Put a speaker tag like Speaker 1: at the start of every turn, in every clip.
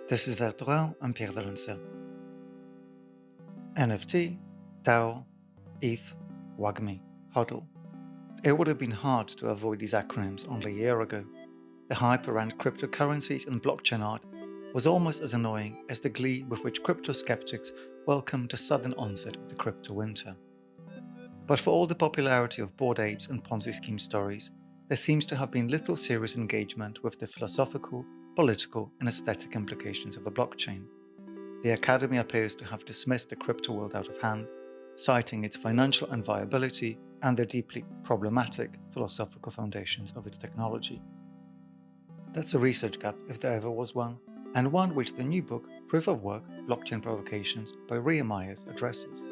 Speaker 1: This is Vertois and Pierre. NFT, DAO, ETH, WAGMI, HODL. It would have been hard to avoid these acronyms only a year ago. The hype around cryptocurrencies and blockchain art was almost as annoying as the glee with which crypto skeptics welcomed the sudden onset of the crypto winter. But for all the popularity of Bored Apes and Ponzi scheme stories, there seems to have been little serious engagement with the philosophical, political, and aesthetic implications of the blockchain. The Academy appears to have dismissed the crypto world out of hand, citing its financial unviability and the deeply problematic philosophical foundations of its technology. That's a research gap, if there ever was one, and one which the new book, Proof of Work: Blockchain Provocations by Rhea Myers addresses.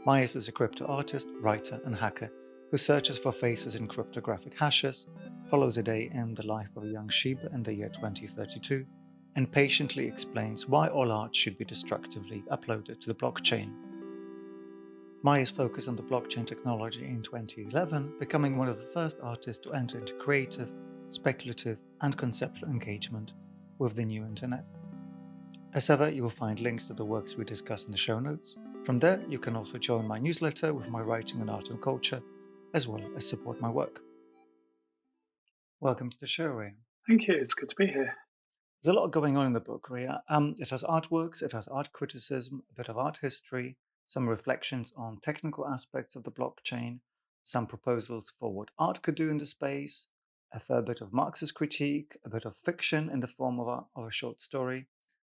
Speaker 1: Myers is a crypto artist, writer, and hacker who searches for faces in cryptographic hashes, follows a day in the life of a young Shiba in the year 2032, and patiently explains why all art should be destructively uploaded to the blockchain. Myers focused on the blockchain technology in 2011, becoming one of the first artists to enter into creative, speculative, and conceptual engagement with the new internet. As ever, you will find links to the works we discuss in the show notes. From there, you can also join my newsletter with my writing on art and culture, as well as support my work. Welcome to the show, Rhea.
Speaker 2: Thank you. It's good to be here.
Speaker 1: There's a lot going on in the book, Rhea. It has artworks, it has art criticism, a bit of art history, some reflections on technical aspects of the blockchain, some proposals for what art could do in the space, a fair bit of Marxist critique, a bit of fiction in the form of a short story,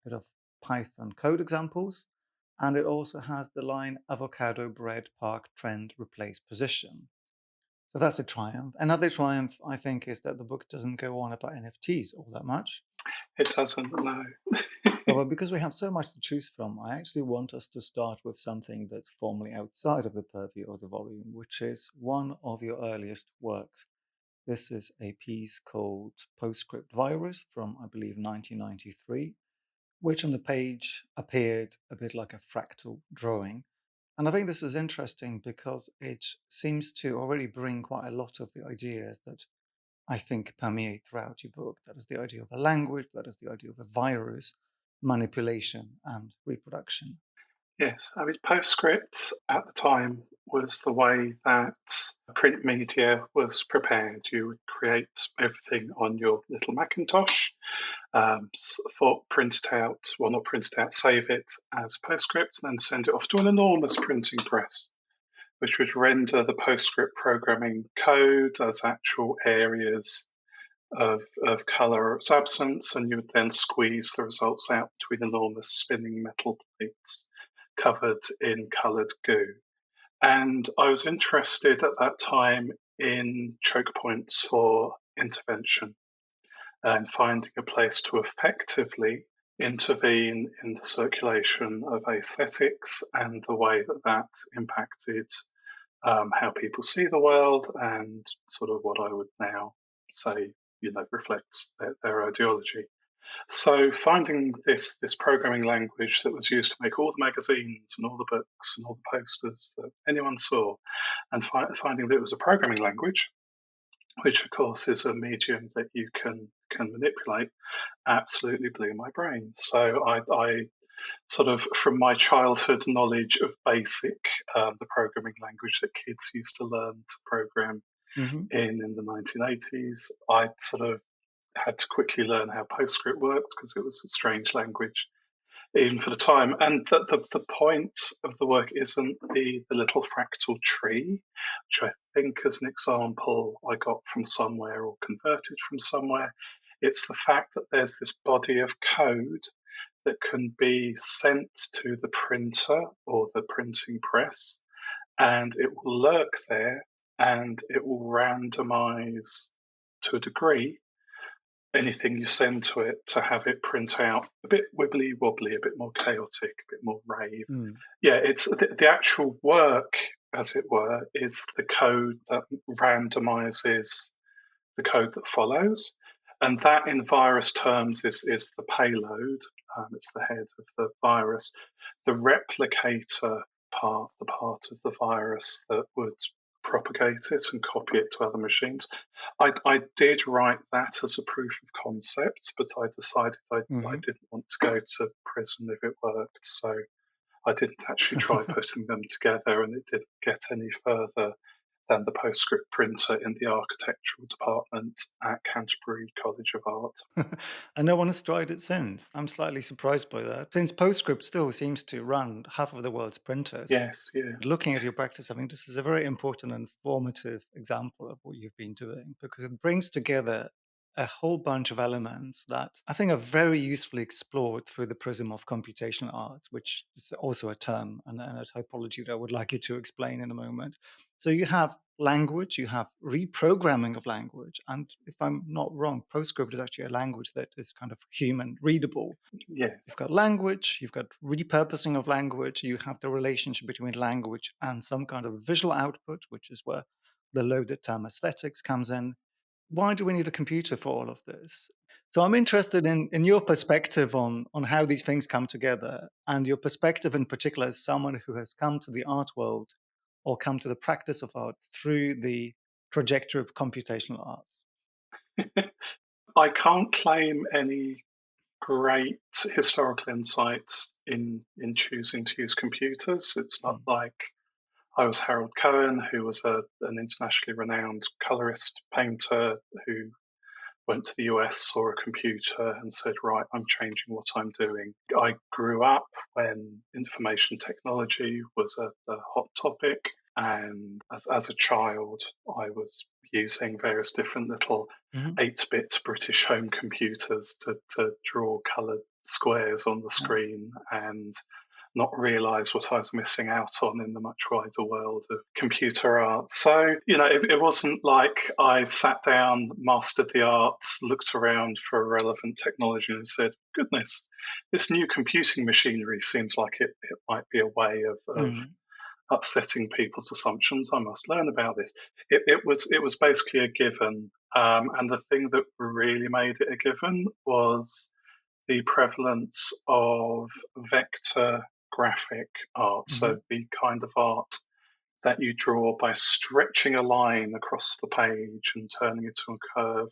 Speaker 1: a bit of Python code examples, and it also has the line avocado bread park trend replace position. So that's a triumph. Another triumph, I think, is that the book doesn't go on about NFTs all that much.
Speaker 2: It doesn't, no.
Speaker 1: Well, because we have so much to choose from, I actually want us to start with something that's formally outside of the purview of the volume, which is one of your earliest works. This is a piece called Postscript Virus from, I believe, 1993, which on the page appeared a bit like a fractal drawing. And I think this is interesting because it seems to already bring quite a lot of the ideas that I think permeate throughout your book. That is the idea of a language, that is the idea of a virus, manipulation, and reproduction.
Speaker 2: Yes, I mean, PostScript at the time was the way that print media was prepared. You would create everything on your little Macintosh, print it out, well, not print it out, save it as PostScript, and then send it off to an enormous printing press, which would render the PostScript programming code as actual areas of color or its absence, and you would then squeeze the results out between enormous spinning metal plates covered in colored goo. And I was interested at that time in choke points for intervention and finding a place to effectively intervene in the circulation of aesthetics and the way that that impacted how people see the world and sort of what I would now say, reflects their ideology. So finding this programming language that was used to make all the magazines and all the books and all the posters that anyone saw, and finding that it was a programming language, which of course is a medium that you can manipulate, absolutely blew my brain. So I sort of, from my childhood knowledge of BASIC, the programming language that kids used to learn to program in the 1980s, I sort of had to quickly learn how PostScript worked because it was a strange language even for the time. And the point of the work isn't the little fractal tree, which I think as an example I got from somewhere or converted from somewhere. It's the fact that there's this body of code that can be sent to the printer or the printing press, and it will lurk there and it will randomize to a degree anything you send to it to have it print out a bit wibbly wobbly, a bit more chaotic, a bit more rave. Yeah, it's the actual work, as it were, is the code that randomizes the code that follows. And that in virus terms is the payload. It's the head of the virus. The replicator part, the part of the virus that would propagate it and copy it to other machines. I did write that as a proof of concept, but I decided I
Speaker 1: Hmm.
Speaker 2: didn't want to go to prison if it worked. So I didn't actually try putting them together, and it didn't get any further than the PostScript printer in the architectural department at Canterbury College of Art.
Speaker 1: And no one has tried it since. I'm slightly surprised by that, since PostScript still seems to run half of the world's printers.
Speaker 2: Yes, yeah.
Speaker 1: Looking at your practice, I think this is a very important and formative example of what you've been doing because it brings together a whole bunch of elements that I think are very usefully explored through the prism of computational arts, which is also a term and a typology that I would like you to explain in a moment. So you have language, you have reprogramming of language, and if I'm not wrong, PostScript is actually a language that is kind of human readable. You've
Speaker 2: Yes.
Speaker 1: got language, you've got repurposing of language, you have the relationship between language and some kind of visual output, which is where the loaded term aesthetics comes in. Why do we need a computer for all of this? So I'm interested in your perspective on how these things come together and your perspective in particular as someone who has come to the art world or come to the practice of art through the trajectory of computational arts.
Speaker 2: I can't claim any great historical insights in choosing to use computers. It's not
Speaker 1: Mm,
Speaker 2: like I was Harold Cohen, who was an internationally renowned colorist painter who went to the US, saw a computer, and said, "Right, I'm changing what I'm doing." I grew up when information technology was a hot topic, and as a child, I was using various different little
Speaker 1: mhm,
Speaker 2: 8-bit British home computers to draw coloured squares on the
Speaker 1: yeah.
Speaker 2: screen and not realize what I was missing out on in the much wider world of computer art. So, it wasn't like I sat down, mastered the arts, looked around for relevant technology and said, goodness, this new computing machinery seems like it might be a way of
Speaker 1: Mhm,
Speaker 2: upsetting people's assumptions. I must learn about this. It was basically a given. And the thing that really made it a given was the prevalence of vector graphic art.
Speaker 1: mhm,
Speaker 2: So the kind of art that you draw by stretching a line across the page and turning it to a curve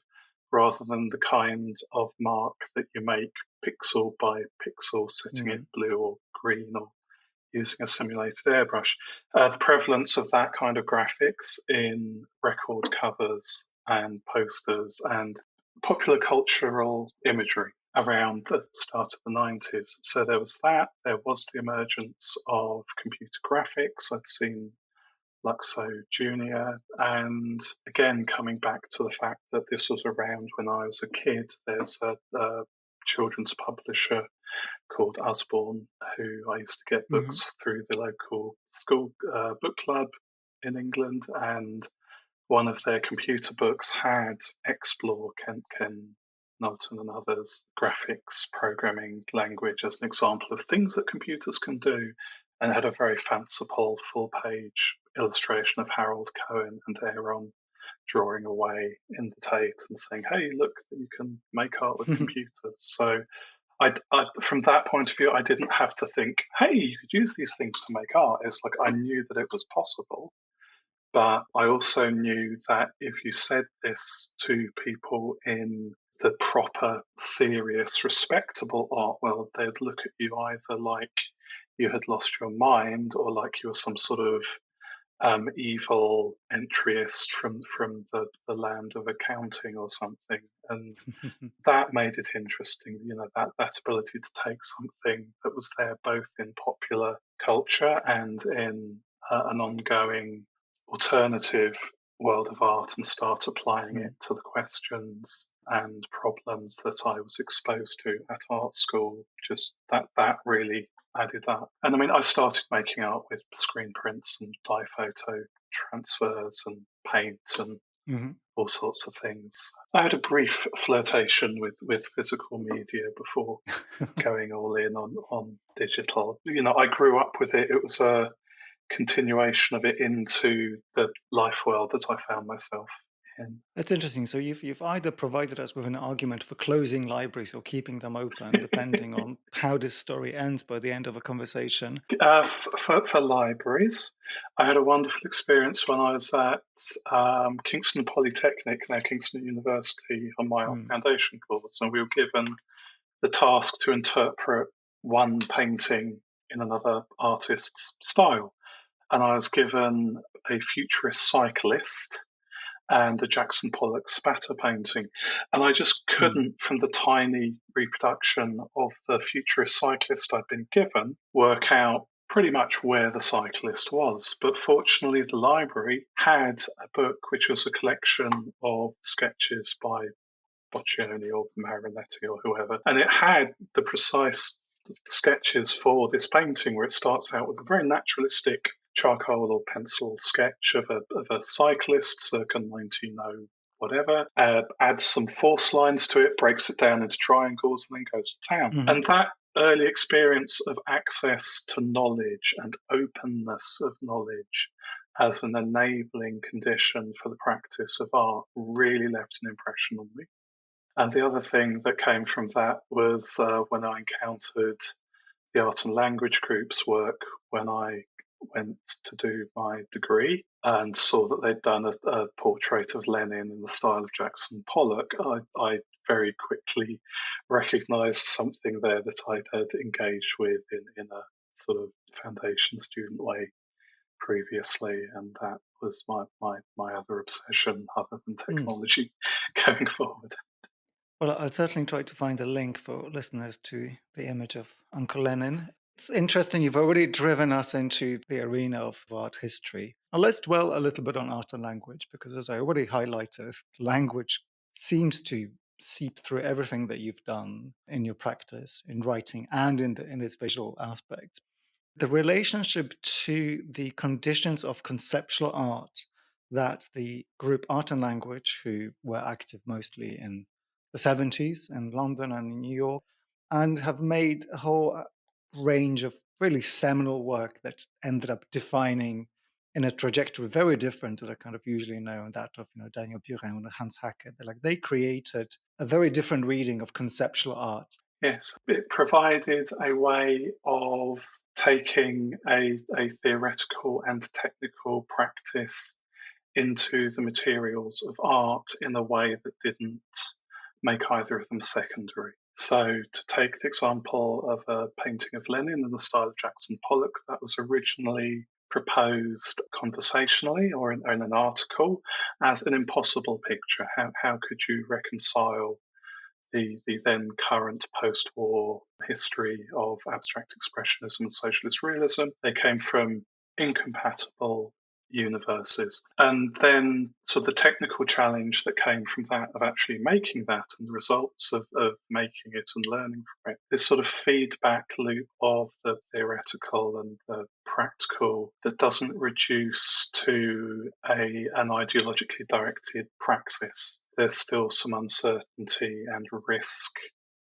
Speaker 2: rather than the kind of mark that you make pixel by pixel, setting it
Speaker 1: mhm,
Speaker 2: blue or green or using a simulated airbrush. The prevalence of that kind of graphics in record covers and posters and popular cultural imagery around the start of the 90s. So there was that, there was the emergence of computer graphics. I'd seen Luxo Junior. And again, coming back to the fact that this was around when I was a kid, there's a children's publisher called Usborne, who I used to get books
Speaker 1: mhm,
Speaker 2: through the local school book club in England, and one of their computer books had Explore, Ken Knowlton and others, graphics programming language as an example of things that computers can do, and had a very fanciful full page illustration of Harold Cohen and Aaron drawing away in the Tate and saying, "Hey, look, you can make art with
Speaker 1: mhm,
Speaker 2: computers." So from that point of view, I didn't have to think, "Hey, you could use these things to make art." It's like I knew that it was possible, but I also knew that if you said this to people in the proper, serious, respectable art world, they'd look at you either like you had lost your mind or like you were some sort of evil entryist from the land of accounting or something. And that made it interesting, that ability to take something that was there both in popular culture and in an ongoing alternative world of art and start applying it
Speaker 1: mhm,
Speaker 2: to the questions and problems that I was exposed to at art school. Just that really added up. And I mean, I started making art with screen prints and dye photo transfers and paint and
Speaker 1: mhm.
Speaker 2: all sorts of things. I had a brief flirtation with physical media before going all in on digital. I grew up with it. It was a continuation of it into the life world that I found myself in.
Speaker 1: That's interesting. So you've either provided us with an argument for closing libraries or keeping them open, depending on how this story ends by the end of a conversation.
Speaker 2: For libraries, I had a wonderful experience when I was at Kingston Polytechnic, now Kingston University, on my art
Speaker 1: Mm,
Speaker 2: foundation course, and we were given the task to interpret one painting in another artist's style. And I was given a futurist cyclist and a Jackson Pollock spatter painting. And I just
Speaker 1: mm,
Speaker 2: couldn't, from the tiny reproduction of the futurist cyclist I'd been given, work out pretty much where the cyclist was. But fortunately, the library had a book which was a collection of sketches by Boccioni or Marinetti or whoever, and it had the precise sketches for this painting where it starts out with a very naturalistic charcoal or pencil sketch of a cyclist circa 1900 whatever, adds some force lines to it, breaks it down into triangles, and then goes to town.
Speaker 1: mhm,
Speaker 2: And that early experience of access to knowledge and openness of knowledge as an enabling condition for the practice of art really left an impression on me. And the other thing that came from that was when I encountered the art and language group's work when I went to do my degree and saw that they'd done a portrait of Lenin in the style of Jackson Pollock. I very quickly recognized something there that I had engaged with in a sort of foundation student way previously, and that was my other obsession other than
Speaker 1: mm.
Speaker 2: technology going forward.
Speaker 1: Well, I'll certainly try to find a link for listeners to the image of Uncle Lenin. It's interesting, you've already driven us into the arena of art history. Now, let's dwell a little bit on art and language, because as I already highlighted, language seems to seep through everything that you've done in your practice, in writing, and in its visual aspects. The relationship to the conditions of conceptual art that the group Art and Language, who were active mostly in the 70s in London and in New York, and have made a whole range of really seminal work that ended up defining in a trajectory very different that I kind of usually know, and that of Daniel Buren and Hans Hacker. They created a very different reading of conceptual art.
Speaker 2: Yes, it provided a way of taking a theoretical and technical practice into the materials of art in a way that didn't make either of them secondary. So, to take the example of a painting of Lenin in the style of Jackson Pollock, that was originally proposed conversationally or in an article as an impossible picture. How could you reconcile the then current post war history of abstract expressionism and socialist realism? They came from incompatible universes. And then, so the technical challenge that came from that, of actually making that, and the results of making it and learning from it, this sort of feedback loop of the theoretical and the practical that doesn't reduce to an ideologically directed praxis. There's still some uncertainty and risk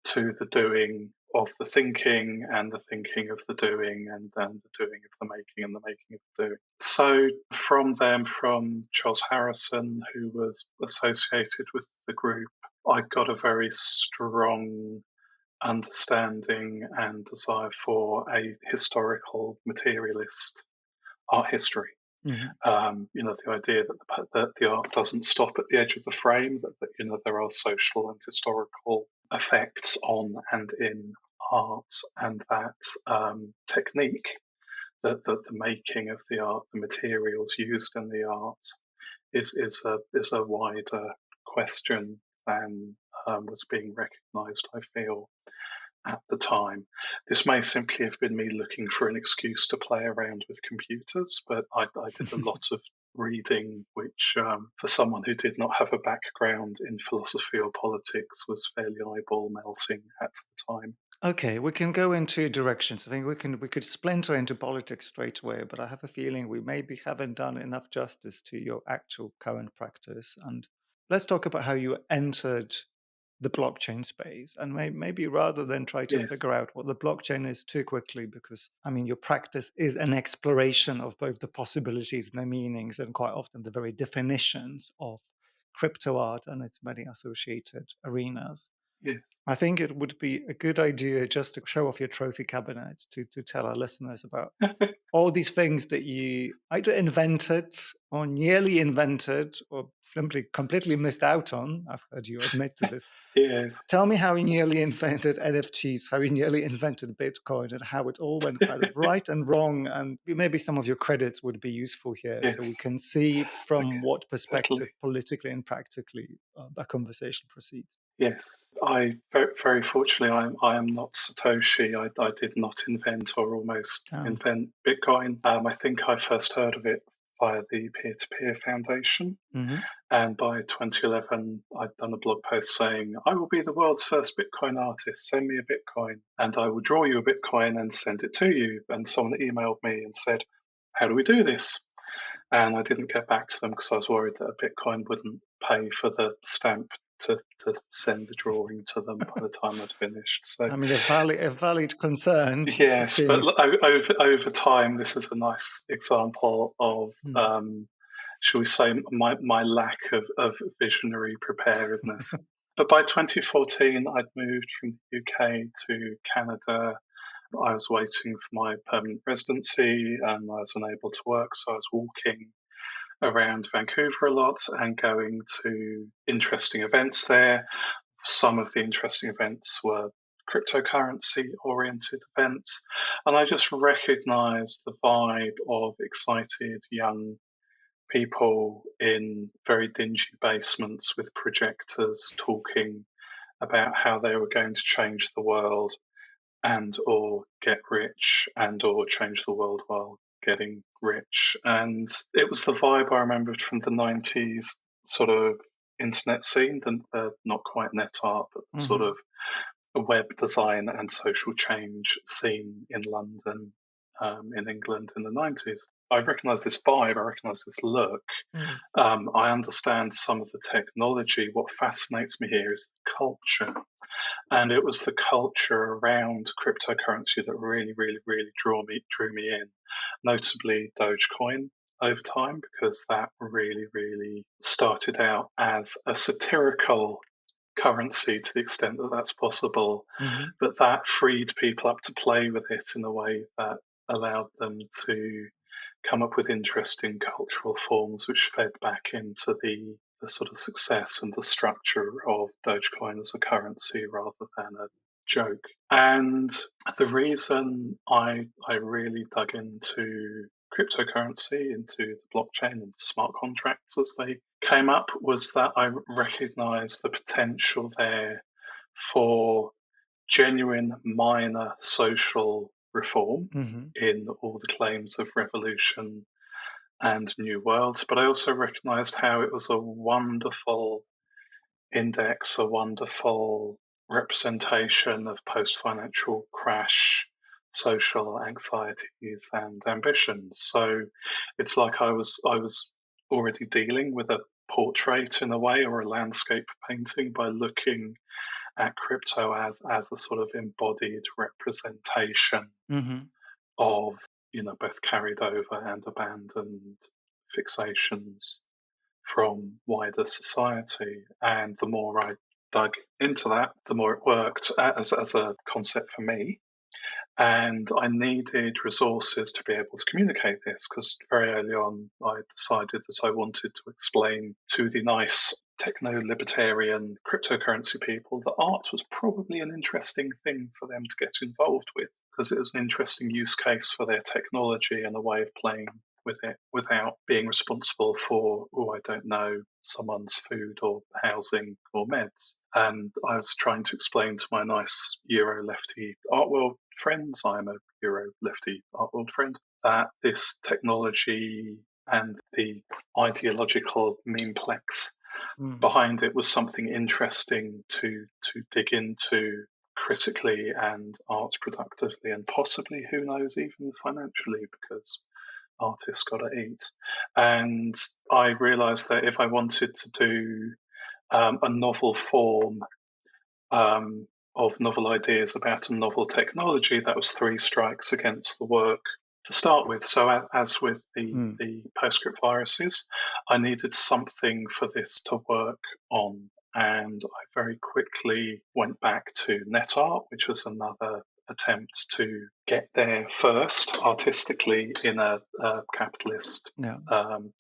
Speaker 2: to the doing of the thinking and the thinking of the doing, and then the doing of the making and the making of the doing. So from Charles Harrison, who was associated with the group, I got a very strong understanding and desire for a historical materialist art history.
Speaker 1: Mhm.
Speaker 2: The idea that the art doesn't stop at the edge of the frame, that there are social and historical effects on and in art, and that technique, that the making of the art, the materials used in the art, is a wider question than was being recognised, I feel, at the time. This may simply have been me looking for an excuse to play around with computers, but I did a lot of reading, which for someone who did not have a background in philosophy or politics was fairly eyeball melting at the time.
Speaker 1: Okay, we can go in two directions. I think we could splinter into politics straight away, but I have a feeling we maybe haven't done enough justice to your actual current practice. And let's talk about how you entered the blockchain space. And maybe rather than try to
Speaker 2: Yes,
Speaker 1: figure out what the blockchain is too quickly, because I mean, your practice is an exploration of both the possibilities and the meanings, and quite often the very definitions of crypto art and its many associated arenas.
Speaker 2: Yeah.
Speaker 1: I think it would be a good idea just to show off your trophy cabinet to tell our listeners about all these things that you either invented or nearly invented or simply completely missed out on. I've heard you admit to this.
Speaker 2: Yes.
Speaker 1: Tell me how you nearly invented NFTs, how you nearly invented Bitcoin, and how it all went kind of right and wrong. And maybe some of your credits would be useful here so we
Speaker 2: Yes.
Speaker 1: can see from
Speaker 2: Okay.
Speaker 1: what
Speaker 2: Certainly.
Speaker 1: perspective, politically and practically, that conversation proceeds.
Speaker 2: Yes. I very fortunately I am not Satoshi. I did not invent or almost
Speaker 1: Oh.
Speaker 2: invent Bitcoin. I think I first heard of it via the Peer-to-Peer Foundation.
Speaker 1: Mm-hmm.
Speaker 2: And by 2011, I'd done a blog post saying, I will be the world's first Bitcoin artist. Send me a Bitcoin and I will draw you a Bitcoin and send it to you. And someone emailed me and said, how do we do this? And I didn't get back to them because I was worried that a Bitcoin wouldn't pay for the stamp to send the drawing to them by the time I'd finished. So,
Speaker 1: I mean, a valid concern, it
Speaker 2: yes, but
Speaker 1: seems.
Speaker 2: over time, this is a nice example of shall we say, my lack of visionary preparedness. But by 2014, I'd moved from the UK to Canada. I was waiting for my permanent residency and I was unable to work, so I was walking around Vancouver a lot and going to interesting events there. Some of the interesting events were cryptocurrency oriented events, and I just recognized the vibe of excited young people in very dingy basements with projectors talking about how they were going to change the world and or get rich and or change the world while getting rich. And it was the vibe I remembered from the 90s sort of internet scene, the not quite net art, but sort of a web design and social change scene in London, in England in the 90s. I recognise this vibe, I recognise this look. I understand some of the technology. What fascinates me here is the culture. And it was the culture around cryptocurrency that really, really, really drew me in, notably Dogecoin over time, because that really, really started out as a satirical currency to the extent that that's possible, but that freed people up to play with it in a way that allowed them to come up with interesting cultural forms which fed back into the sort of success and the structure of Dogecoin as a currency rather than a joke. And the reason I really dug into cryptocurrency, into the blockchain and smart contracts as they came up, was that I recognized the potential there for genuine minor social reform in all the claims of revolution and new worlds. But I also recognized how it was a wonderful index, a wonderful representation of post-financial crash social anxieties and ambitions. So it's like I was already dealing with a portrait in a way, or a landscape painting, by looking at crypto as a sort of embodied representation of, both carried over and abandoned fixations from wider society. And the more I dug into that, the more it worked as a concept for me. And I needed resources to be able to communicate this, because very early on I decided that I wanted to explain to the nice techno-libertarian cryptocurrency people that art was probably an interesting thing for them to get involved with, because it was an interesting use case for their technology and a way of playing with it without being responsible for, I don't know, someone's food or housing or meds. And I was trying to explain to my nice Euro lefty art world friends, I'm a Euro lefty art world friend, that this technology and the ideological memeplex behind it was something interesting to dig into critically and art productively, and possibly, who knows, even financially, because artists got to eat. And I realized that if I wanted to do a novel form of novel ideas about a novel technology, that was three strikes against the work to start with. So as with
Speaker 1: Mm.
Speaker 2: the PostScript viruses, I needed something for this to work on. And I very quickly went back to NetArt, which was another attempt to get there first artistically in a capitalist
Speaker 1: Yeah.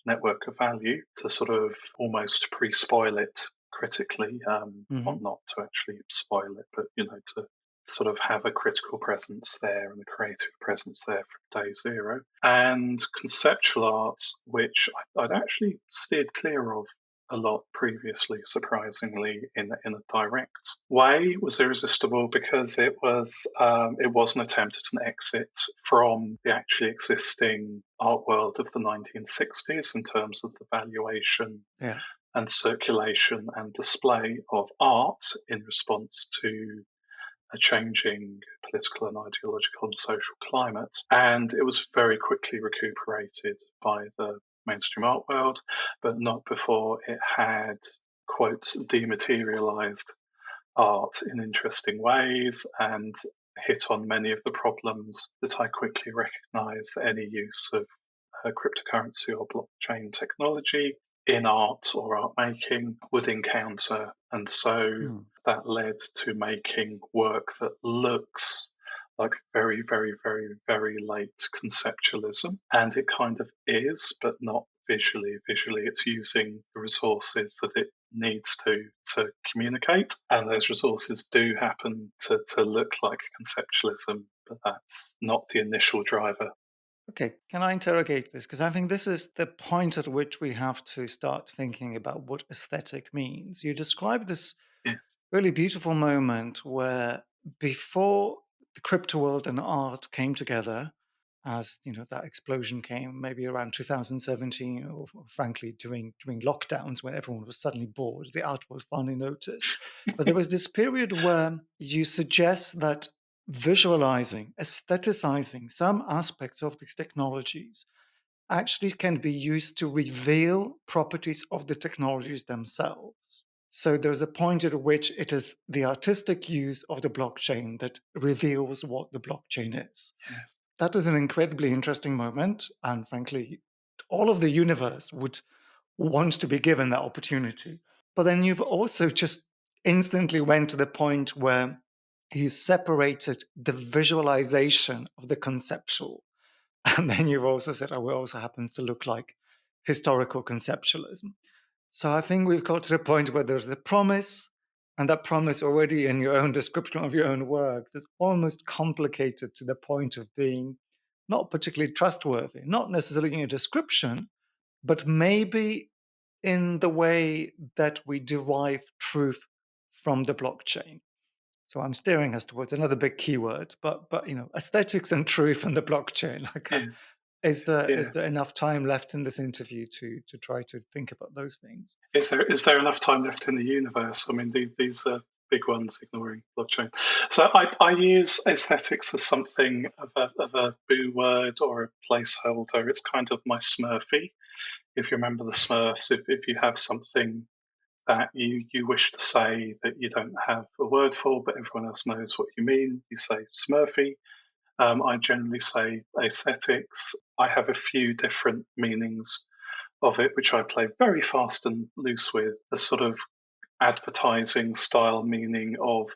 Speaker 2: network of value to sort of almost pre-spoil it critically,
Speaker 1: Hmm.
Speaker 2: well, not to actually spoil it, but to sort of have a critical presence there and a creative presence there from day zero. And conceptual art, which I'd actually steered clear of a lot previously, surprisingly, in a direct way, was irresistible because it was an attempt at an exit from the actually existing art world of the 1960s in terms of the valuation
Speaker 1: Yeah.
Speaker 2: and circulation and display of art in response to a changing political and ideological and social climate. And it was very quickly recuperated by the mainstream art world, but not before it had, quotes, dematerialized art in interesting ways and hit on many of the problems that I quickly recognized that any use of cryptocurrency or blockchain technology in art or art making would encounter. And so
Speaker 1: Mm.
Speaker 2: that led to making work that looks like very, very, very, very late conceptualism. And it kind of is, but not visually. Visually, it's using the resources that it needs to communicate. And those resources do happen to look like conceptualism, but that's not the initial driver.
Speaker 1: Okay, can I interrogate this? Because I think this is the point at which we have to start thinking about what aesthetic means. You described this
Speaker 2: Yes.
Speaker 1: really beautiful moment where before the crypto world and art came together, as that explosion came maybe around 2017, or frankly during lockdowns when everyone was suddenly bored, the art world finally noticed. But there was this period where you suggest that visualizing, aestheticizing some aspects of these technologies actually can be used to reveal properties of the technologies themselves. So there's a point at which it is the artistic use of the blockchain that reveals what the blockchain is.
Speaker 2: Yes.
Speaker 1: That was an incredibly interesting moment. And frankly, all of the universe would want to be given that opportunity. But then you've also just instantly went to the point where you separated the visualization of the conceptual. And then you've also said, oh, it also happens to look like historical conceptualism. So I think we've got to the point where there's the promise, and that promise already in your own description of your own work is almost complicated to the point of being not particularly trustworthy, not necessarily in your description, but maybe in the way that we derive truth from the blockchain. So I'm steering us towards another big keyword, but aesthetics and truth and the blockchain.
Speaker 2: Yes.
Speaker 1: Is
Speaker 2: Yeah.
Speaker 1: there enough time left in this interview to try to think about those things?
Speaker 2: Is there enough time left in the universe? I mean, these are big ones, ignoring blockchain. So I use aesthetics as something of a boo word or a placeholder. It's kind of my Smurfy. If you remember the Smurfs, if you have something that you wish to say that you don't have a word for, but everyone else knows what you mean, you say Smurfy. I generally say aesthetics. I have a few different meanings of it, which I play very fast and loose with. The sort of advertising style meaning of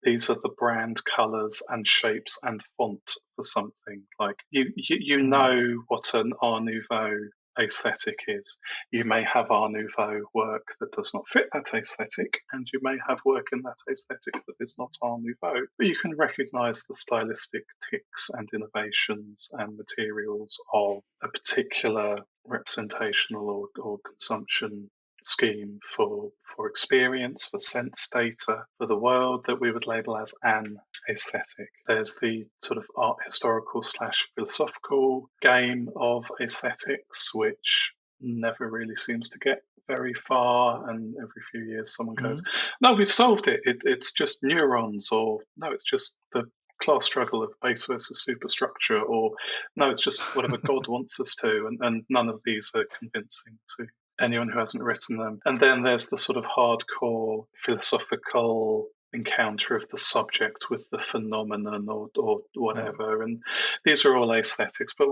Speaker 2: these are the brand colors and shapes and font for something. Like you
Speaker 1: Mm.
Speaker 2: know what an Art Nouveau aesthetic is. You may have Art Nouveau work that does not fit that aesthetic, and you may have work in that aesthetic that is not Art Nouveau. But you can recognize the stylistic ticks and innovations and materials of a particular representational or consumption scheme for experience, for sense data, for the world that we would label as an aesthetic. There's the sort of art historical / philosophical game of aesthetics, which never really seems to get very far. And every few years, someone goes,
Speaker 1: Mhm.
Speaker 2: "No, we've solved it. It's just neurons," or "No, it's just the class struggle of base versus superstructure," or "No, it's just whatever God wants us to." And none of these are convincing to anyone who hasn't written them. And then there's the sort of hardcore philosophical encounter of the subject with the phenomenon or
Speaker 1: Yeah.
Speaker 2: whatever. And these are all aesthetics. But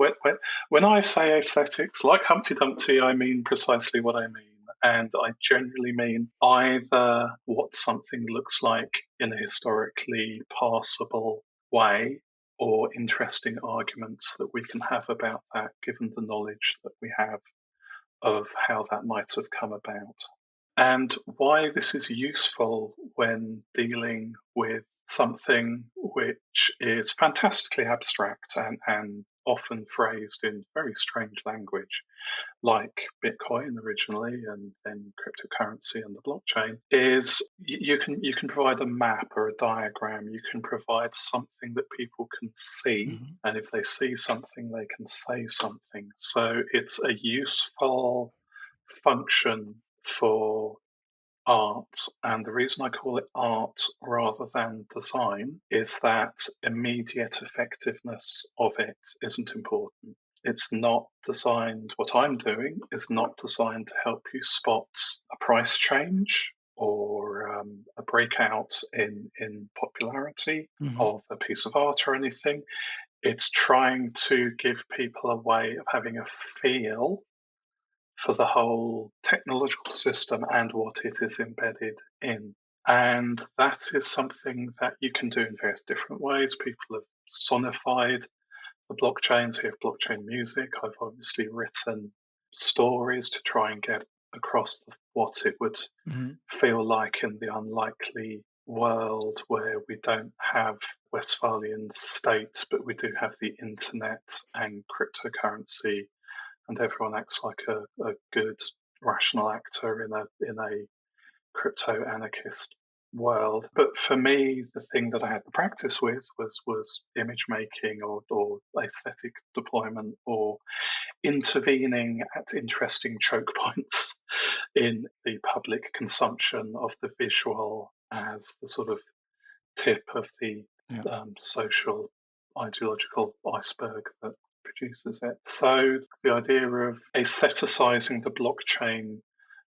Speaker 2: when I say aesthetics, like Humpty Dumpty, I mean precisely what I mean. And I generally mean either what something looks like in a historically passable way, or interesting arguments that we can have about that given the knowledge that we have of how that might have come about. And why this is useful when dealing with something which is fantastically abstract and often phrased in very strange language, like Bitcoin originally and then cryptocurrency and the blockchain, is you can provide a map or a diagram. You can provide something that people can see,
Speaker 1: Hmm.
Speaker 2: and if they see something, they can say something. So it's a useful function for art. And the reason I call it art rather than design is that immediate effectiveness of it isn't important. It's not designed, what I'm doing is not designed to help you spot a price change or a breakout in popularity
Speaker 1: Hmm.
Speaker 2: of a piece of art or anything. It's trying to give people a way of having a feel for the whole technological system and what it is embedded in. And that is something that you can do in various different ways. People have sonified the blockchains. We have blockchain music. I've obviously written stories to try and get across what it would
Speaker 1: Hmm.
Speaker 2: feel like in the unlikely world where we don't have Westphalian states, but we do have the internet and cryptocurrency, and everyone acts like a good rational actor in a crypto anarchist world. But for me, the thing that I had to practice with was image making or aesthetic deployment or intervening at interesting choke points in the public consumption of the visual as the sort of tip of the
Speaker 1: Yeah.
Speaker 2: social ideological iceberg that produces it. So the idea of aestheticizing the blockchain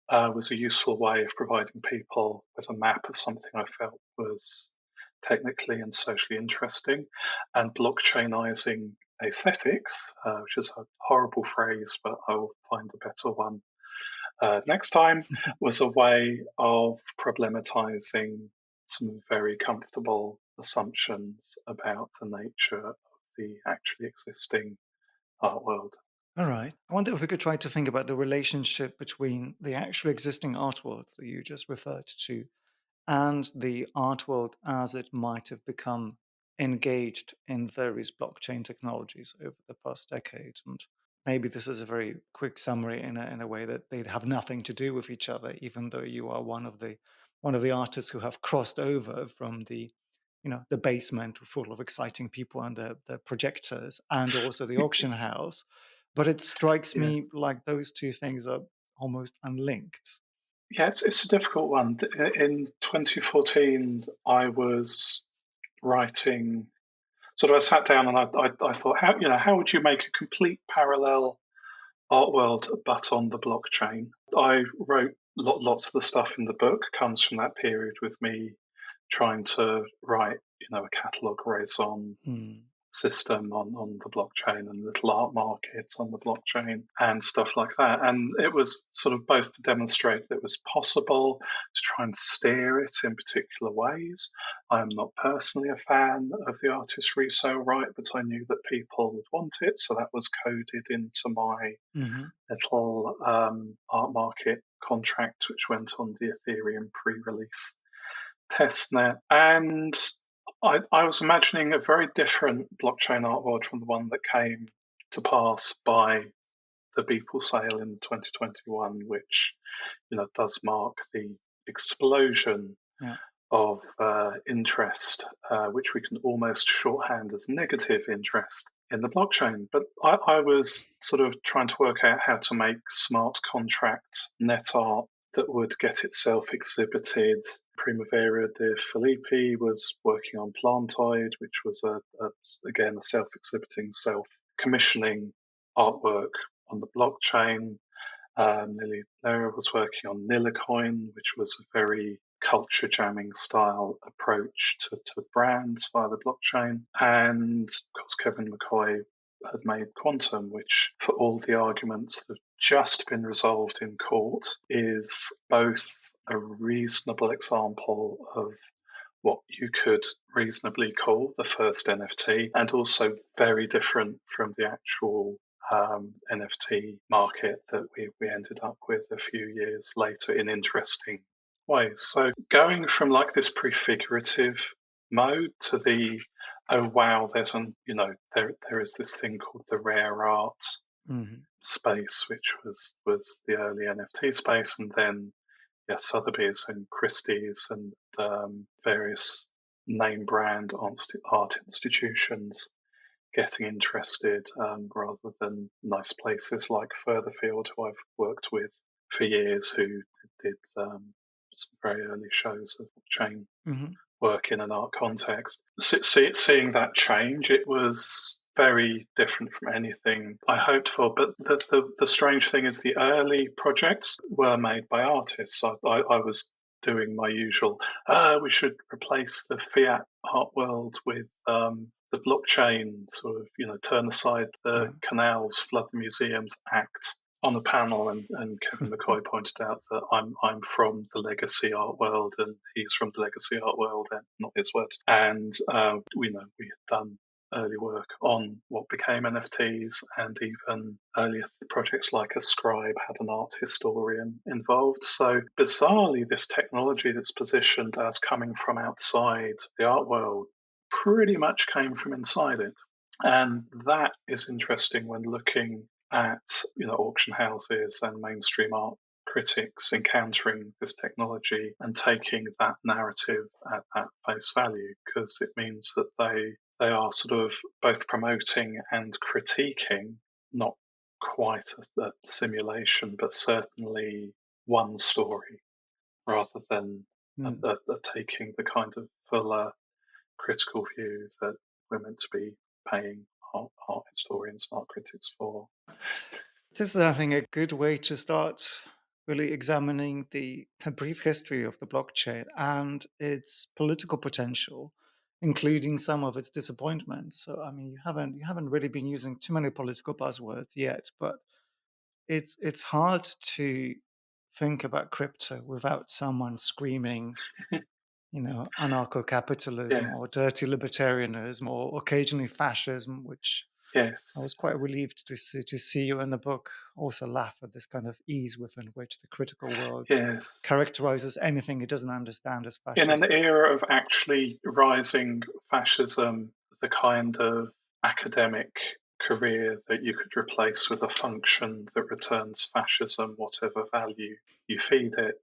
Speaker 2: was a useful way of providing people with a map of something I felt was technically and socially interesting, and blockchainizing aesthetics, which is a horrible phrase, but I will find a better one next time, was a way of problematizing some very comfortable assumptions about the nature of the actually existing art world.
Speaker 1: All right. I wonder if we could try to think about the relationship between the actual existing art world that you just referred to and the art world as it might have become engaged in various blockchain technologies over the past decade. And maybe this is a very quick summary in a way that they'd have nothing to do with each other, even though you are one of the artists who have crossed over from the basement full of exciting people and the projectors and also the auction house. But it strikes
Speaker 2: Yeah,
Speaker 1: me like those two things are almost unlinked.
Speaker 2: yeah, it's a difficult one. In 2014, I was writing. Sort of, I sat down and I thought, how would you make a complete parallel art world but on the blockchain? I wrote lots of the stuff in the book comes from that period with me trying to write, a catalogue raison
Speaker 1: Hmm.
Speaker 2: system on the blockchain and little art markets on the blockchain and stuff like that. And it was sort of both to demonstrate that it was possible to try and steer it in particular ways. I'm not personally a fan of the artist resale right, but I knew that people would want it. So that was coded into my
Speaker 1: Hmm.
Speaker 2: little art market contract, which went on the Ethereum pre release testnet. And I was imagining a very different blockchain art world from the one that came to pass by the Beeple sale in 2021, which does mark the explosion
Speaker 1: Yeah.
Speaker 2: of interest, which we can almost shorthand as negative interest in the blockchain. But I was sort of trying to work out how to make smart contract net art that would get itself exhibited. Primavera de Filippi was working on Plantoid, which was again a self-exhibiting, self-commissioning artwork on the blockchain. Lily Lara was working on Nillacoin, which was a very culture jamming style approach to brands via the blockchain. And of course, Kevin McCoy had made quantum, which, for all the arguments that have just been resolved in court, is both a reasonable example of what you could reasonably call the first NFT, and also very different from the actual NFT market that we ended up with a few years later in interesting ways. So going from like this prefigurative mode to the oh wow, there's there is this thing called the rare art space, which was the early NFT space, and then Sotheby's and Christie's and various name brand art institutions getting interested rather than nice places like Furtherfield, who I've worked with for years, who did some very early shows of chain work in an art context. Seeing that change, it was very different from anything I hoped for. But the strange thing is the early projects were made by artists. I was doing my usual, we should replace the fiat art world with the blockchain, sort of, turn aside the canals, flood the museums act on a panel, and Kevin McCoy pointed out that I'm from the legacy art world and he's from the legacy art world, and not his words. And we had done early work on what became NFTs, and even earlier projects like Ascribe had an art historian involved. So bizarrely, this technology that's positioned as coming from outside the art world pretty much came from inside it. And that is interesting when looking at auction houses and mainstream art critics encountering this technology and taking that narrative at face value, because it means that they are sort of both promoting and critiquing not quite a simulation, but certainly one story, rather than taking the kind of fuller critical view that we're meant to be paying art historians, art critics for.
Speaker 1: This is, I think, a good way to start really examining the brief history of the blockchain and its political potential, including some of its disappointments. So, I mean, you haven't really been using too many political buzzwords yet, but it's hard to think about crypto without someone screaming, anarcho-capitalism
Speaker 2: Yes,
Speaker 1: or dirty libertarianism or occasionally fascism, which
Speaker 2: yes,
Speaker 1: I was quite relieved to see you in the book also laugh at this kind of ease within which the critical world
Speaker 2: yes.
Speaker 1: characterizes anything it doesn't understand as
Speaker 2: In an
Speaker 1: fascist.
Speaker 2: era of actually rising fascism, the kind of academic career that you could replace with a function that returns fascism, whatever value you feed it,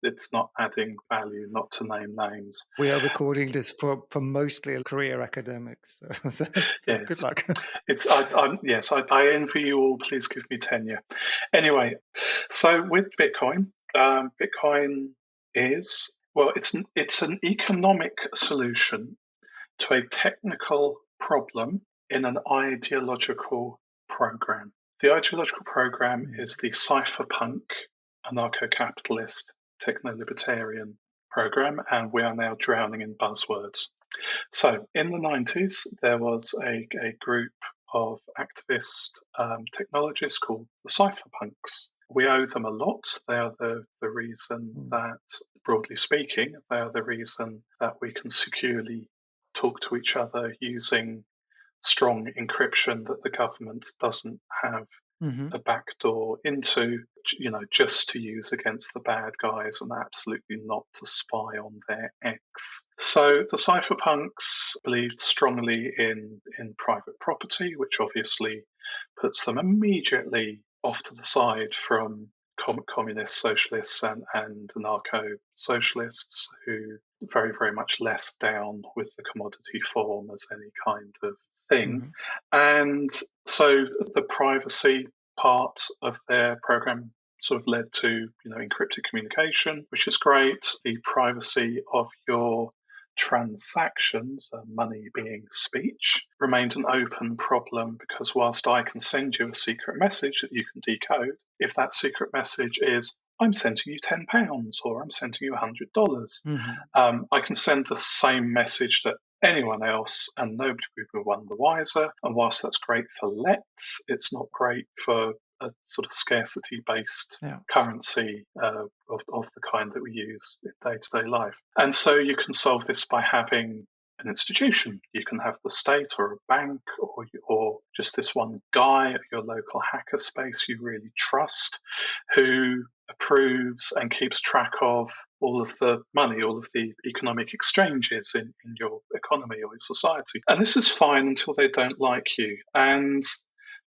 Speaker 2: it's not adding value, not to name names.
Speaker 1: We are recording this for mostly career academics, so
Speaker 2: Yes,
Speaker 1: good luck.
Speaker 2: I envy you all. Please give me tenure. Anyway, so with Bitcoin, Bitcoin is it's an economic solution to a technical problem in an ideological program. The ideological program is the cypherpunk anarcho-capitalist techno-libertarian program, and we are now drowning in buzzwords. So in the 90s, there was a group of activist technologists called the cypherpunks. We owe them a lot. They are the reason that, broadly speaking, they are the reason that we can securely talk to each other using strong encryption that the government doesn't have a backdoor into, just to use against the bad guys and absolutely not to spy on their ex. So the cypherpunks believed strongly in private property, which obviously puts them immediately off to the side from communist socialists and anarcho-socialists, who very, very much less down with the commodity form as any kind of thing. And so the privacy part of their program sort of led to encrypted communication, which is great. The privacy of your transactions, money being speech, remained an open problem, because whilst I can send you a secret message that you can decode, if that secret message is I'm sending you £10 or I'm sending you $100.
Speaker 1: Hmm.
Speaker 2: I can send the same message to anyone else and nobody will be one the wiser. And whilst that's great for lets, it's not great for a sort of scarcity based
Speaker 1: Yeah.
Speaker 2: currency of the kind that we use in day to day life. And so you can solve this by having an institution. You can have the state or a bank or just this one guy at your local hacker space you really trust who approves and keeps track of all of the money, all of the economic exchanges in your economy or your society. And this is fine until they don't like you. And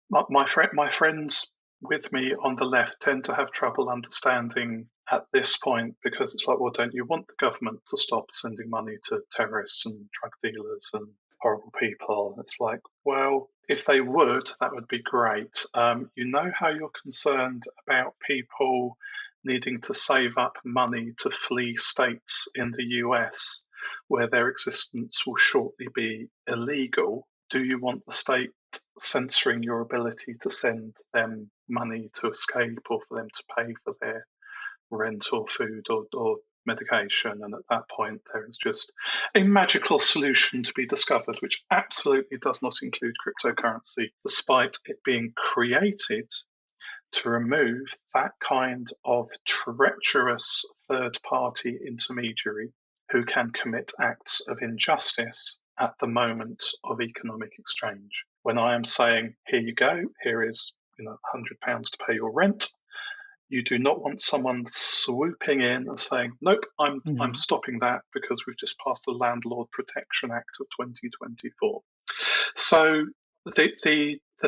Speaker 2: my friends with me on the left tend to have trouble understanding at this point because it's like, well, don't you want the government to stop sending money to terrorists and drug dealers and horrible people? And it's like, well, if they would, that would be great. You know how you're concerned about people needing to save up money to flee states in the US where their existence will shortly be illegal. Do you want the state censoring your ability to send them money to escape or for them to pay for their rent or food or medication? And at that point, there is just a magical solution to be discovered, which absolutely does not include cryptocurrency, despite it being created to remove that kind of treacherous third party intermediary who can commit acts of injustice at the moment of economic exchange. When I am saying, here you go, here is £100 to pay your rent, you do not want someone swooping in and saying, nope, I'm
Speaker 1: Hmm.
Speaker 2: stopping that because we've just passed the Landlord Protection Act of 2024. So the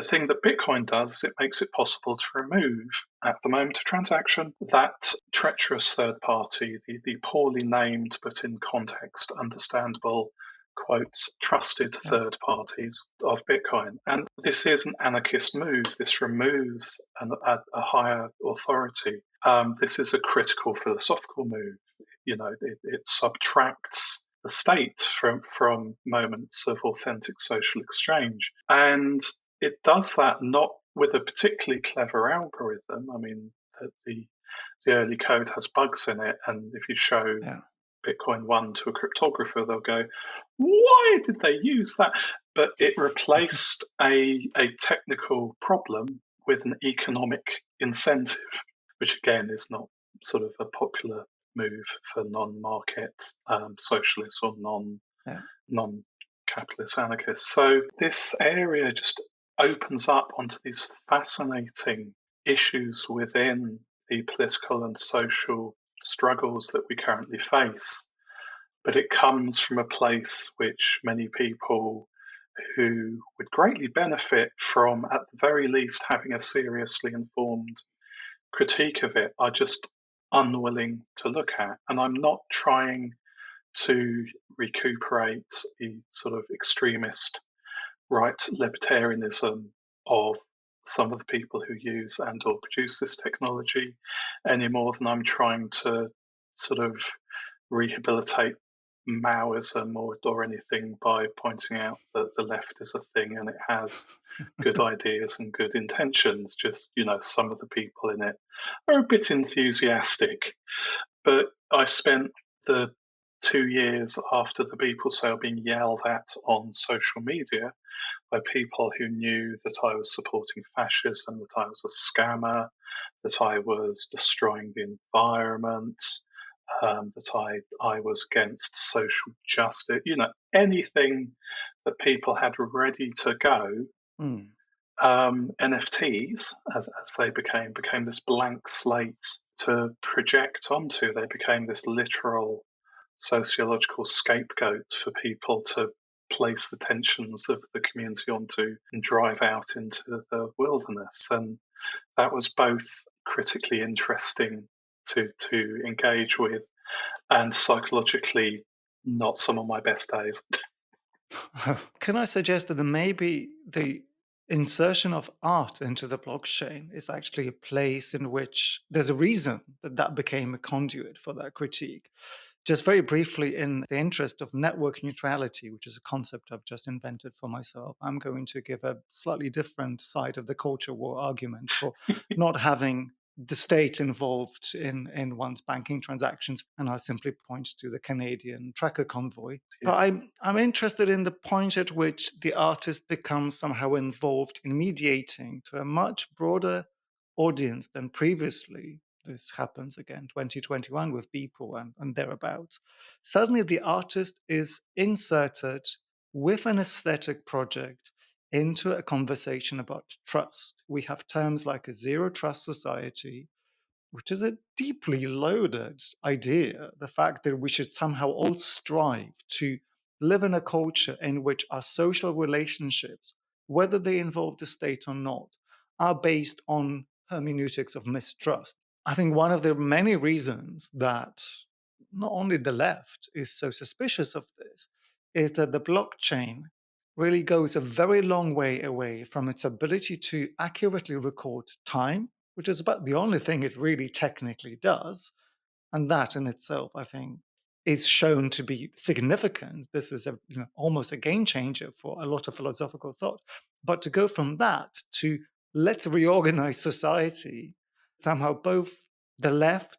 Speaker 2: thing that Bitcoin does is it makes it possible to remove at the moment of transaction that treacherous third party, the poorly named but in context understandable quotes trusted
Speaker 1: Yeah.
Speaker 2: third parties of Bitcoin. And this is an anarchist move. This removes a higher authority. This is a critical philosophical move. It subtracts the state from moments of authentic social exchange. And it does that not with a particularly clever algorithm. I mean, the early code has bugs in it, and if you show
Speaker 1: Yeah.
Speaker 2: Bitcoin 1 to a cryptographer, they'll go, why did they use that? But it replaced a technical problem with an economic incentive, which again is not sort of a popular move for non-market socialists or
Speaker 1: Yeah.
Speaker 2: non-capitalist anarchists. So this area just opens up onto these fascinating issues within the political and social struggles that we currently face. But it comes from a place which many people who would greatly benefit from, at the very least, having a seriously informed critique of it, are just unwilling to look at. And I'm not trying to recuperate the sort of extremist right libertarianism of some of the people who use and or produce this technology any more than I'm trying to sort of rehabilitate Maoism or anything by pointing out that the left is a thing and it has good ideas and good intentions. Just, some of the people in it are a bit enthusiastic. But I spent the 2 years after the Beeple sale being yelled at on social media by people who knew that I was supporting fascism, that I was a scammer, that I was destroying the environment, that I was against social justice, anything that people had ready to go.
Speaker 1: Mm.
Speaker 2: NFTs, as they became this blank slate to project onto. They became this literal sociological scapegoat for people to place the tensions of the community onto and drive out into the wilderness. And that was both critically interesting to engage with and psychologically not some of my best days.
Speaker 1: Can I suggest that maybe the insertion of art into the blockchain is actually a place in which there's a reason that that became a conduit for that critique? Just very briefly, in the interest of network neutrality, which is a concept I've just invented for myself, I'm going to give a slightly different side of the culture war argument for not having the state involved in one's banking transactions, and I simply point to the Canadian tracker convoy.
Speaker 2: Yeah.
Speaker 1: But I'm interested in the point at which the artist becomes somehow involved in mediating to a much broader audience than previously. This happens again 2021 with Beeple and thereabouts. Suddenly the artist is inserted with an aesthetic project into a conversation about trust. We have terms like a zero trust society, which is a deeply loaded idea. The fact that we should somehow all strive to live in a culture in which our social relationships, whether they involve the state or not, are based on hermeneutics of mistrust. I think one of the many reasons that not only the left is so suspicious of this is that the blockchain really goes a very long way away from its ability to accurately record time, which is about the only thing it really technically does. And that in itself, I think, is shown to be significant. This is almost a game changer for a lot of philosophical thought. But to go from that to let's reorganize society, somehow both the left